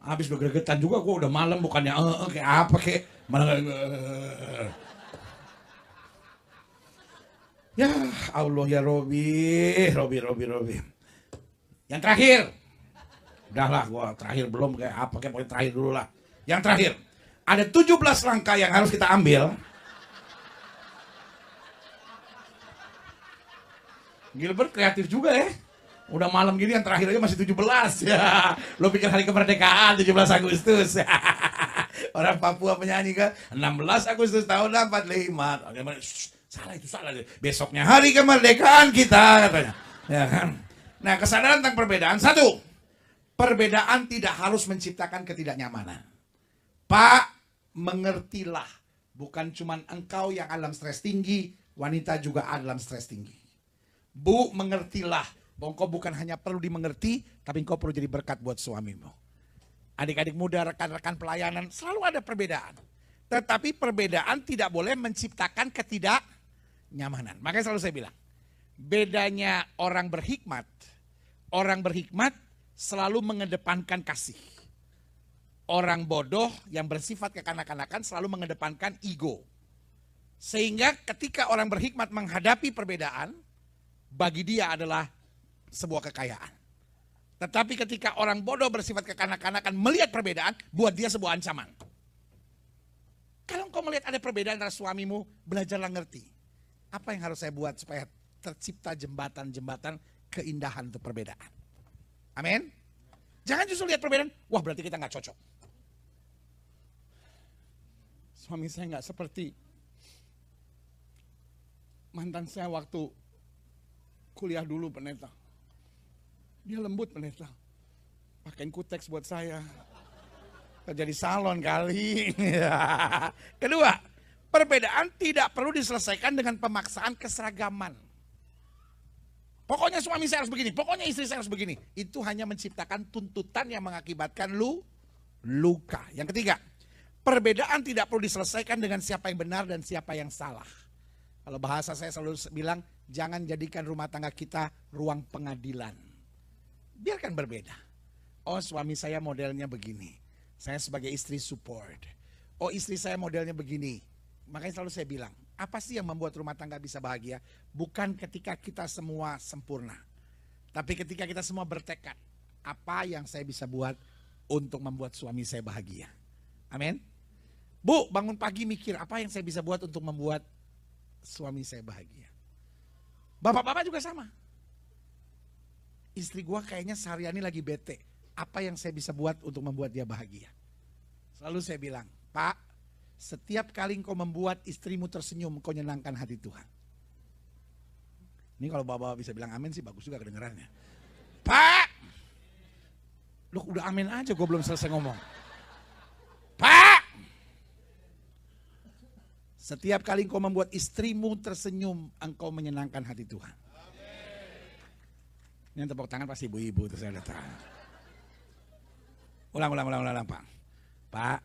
Habis bergeregetan juga, gue udah malam, bukannya kayak apa kayak, malah ya Allah ya Robi. Yang terakhir, udahlah gue terakhir belum kayak apa kayak, pokoknya terakhir dulu lah. Yang terakhir, ada 17 langkah yang harus kita ambil. Gilbert kreatif juga ya. Udah malam gini yang terakhir aja masih 17 ya. Lo pikir hari kemerdekaan 17 Agustus. Orang Papua menyanyi kan 16 Agustus tahun 45. Salah itu salah. Besoknya hari kemerdekaan kita katanya. Ya kan? Nah, kesadaran tentang perbedaan. Satu, perbedaan tidak harus menciptakan ketidaknyamanan. Pak, mengertilah. Bukan cuman engkau yang dalam stres tinggi, wanita juga dalam stres tinggi. Bu, mengertilah bahwa engkau bukan hanya perlu dimengerti, tapi engkau perlu jadi berkat buat suamimu. Adik-adik muda, rekan-rekan pelayanan, selalu ada perbedaan. Tetapi perbedaan tidak boleh menciptakan ketidaknyamanan. Makanya selalu saya bilang, bedanya orang berhikmat selalu mengedepankan kasih. Orang bodoh yang bersifat kekanak-kanakan selalu mengedepankan ego. Sehingga ketika orang berhikmat menghadapi perbedaan, bagi dia adalah sebuah kekayaan. Tetapi ketika orang bodoh bersifat kekanak-kanakan melihat perbedaan, buat dia sebuah ancaman. Kalau engkau melihat ada perbedaan antara suamimu, belajarlah ngerti. Apa yang harus saya buat supaya tercipta jembatan-jembatan keindahan untuk perbedaan. Amin. Jangan justru lihat perbedaan, wah berarti kita nggak cocok. Suami saya nggak seperti mantan saya waktu kuliah dulu, pendeta. Dia lembut, pendeta. Pakein kuteks buat saya. Kerja di salon kali. Kedua, perbedaan tidak perlu diselesaikan dengan pemaksaan keseragaman. Pokoknya suami saya harus begini, pokoknya istri saya harus begini. Itu hanya menciptakan tuntutan yang mengakibatkan luka. Yang ketiga, perbedaan tidak perlu diselesaikan dengan siapa yang benar dan siapa yang salah. Kalau bahasa saya selalu bilang, jangan jadikan rumah tangga kita ruang pengadilan. Biarkan berbeda. Oh suami saya modelnya begini. Saya sebagai istri support. Oh istri saya modelnya begini. Makanya selalu saya bilang, apa sih yang membuat rumah tangga bisa bahagia? Bukan ketika kita semua sempurna. Tapi ketika kita semua bertekad, apa yang saya bisa buat untuk membuat suami saya bahagia. Amin. Bu, bangun pagi mikir, apa yang saya bisa buat untuk membuat suami saya bahagia. Bapak-bapak juga sama. Istri gua kayaknya seharian ini lagi bete. Apa yang saya bisa buat untuk membuat dia bahagia? Selalu saya bilang, Pak, setiap kali engkau membuat istrimu tersenyum, engkau menyenangkan hati Tuhan. Ini kalau bapak-bapak bisa bilang amin sih bagus juga kedengarannya. Pak, lu udah amin aja, gue belum selesai ngomong. Pak, setiap kali engkau membuat istrimu tersenyum, engkau menyenangkan hati Tuhan. Ini tepuk tangan pasti ibu-ibu, terus saya datang. Ulang, Pak. Pak,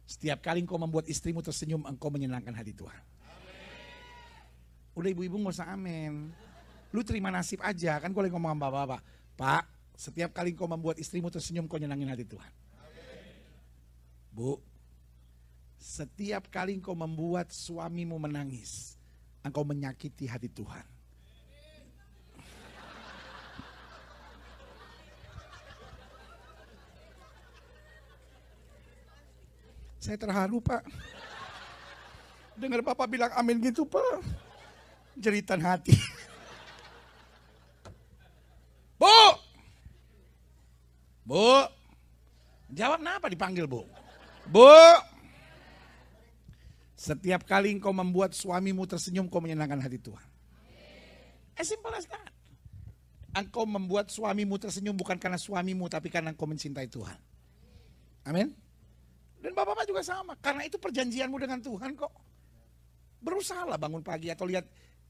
setiap kali engkau membuat istrimu tersenyum, engkau menyenangkan hati Tuhan. Udah ibu-ibu gak usah amin. Lu terima nasib aja, kan gue lagi ngomong sama bapak-bapak. Pak, setiap kali engkau membuat istrimu tersenyum, engkau nyenangin hati Tuhan. Bu, setiap kali engkau membuat suamimu menangis, engkau menyakiti hati Tuhan. Saya terharu, Pak. Dengar Bapak bilang amin gitu, Pak. Jeritan hati. Bu! Bu! Jawab kenapa dipanggil, Bu? Bu! Setiap kali engkau membuat suamimu tersenyum, kau menyenangkan hati Tuhan. As simple as that. Engkau membuat suamimu tersenyum bukan karena suamimu, tapi karena engkau mencintai Tuhan. Amin. Dan bapak-bapak juga sama, karena itu perjanjianmu dengan Tuhan kok. Berusahalah bangun pagi atau lihat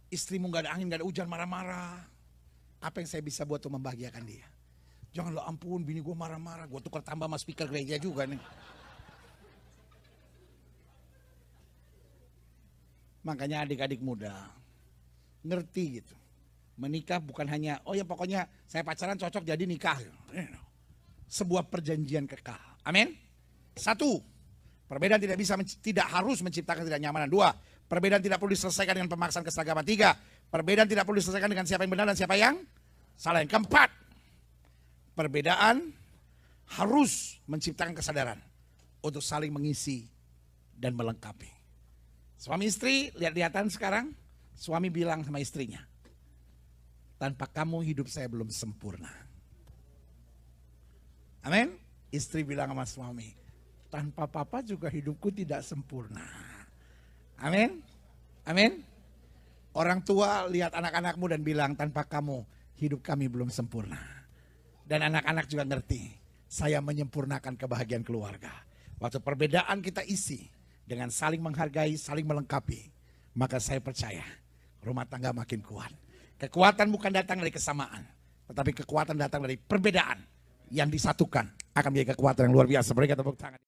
istrimu gak ada angin, gak ada hujan, marah-marah. Apa yang saya bisa buat untuk membahagiakan dia? Janganlah ampun bini gue marah-marah, gue tukar tambah sama speaker gereja juga nih. Makanya adik-adik muda, ngerti gitu. Menikah bukan hanya, oh ya pokoknya saya pacaran cocok jadi nikah. Sebuah perjanjian kekal. Amin. 1, perbedaan tidak harus menciptakan ketidaknyamanan. 2, perbedaan tidak perlu diselesaikan dengan pemaksaan keseragaman. 3, perbedaan tidak perlu diselesaikan dengan siapa yang benar dan siapa yang salah. Yang keempat, perbedaan harus menciptakan kesadaran untuk saling mengisi dan melengkapi. Suami istri lihat-lihatan sekarang, suami bilang sama istrinya, tanpa kamu hidup saya belum sempurna. Amin. Istri bilang sama suami, tanpa papa juga hidupku tidak sempurna. Amin. Amin. Orang tua lihat anak-anakmu dan bilang, tanpa kamu hidup kami belum sempurna. Dan anak-anak juga ngerti, saya menyempurnakan kebahagiaan keluarga. Waktu perbedaan kita isi dengan saling menghargai, saling melengkapi, maka saya percaya rumah tangga makin kuat. Kekuatan bukan datang dari kesamaan, tetapi kekuatan datang dari perbedaan yang disatukan akan menjadi kekuatan yang luar biasa. Berikan tepuk tangan.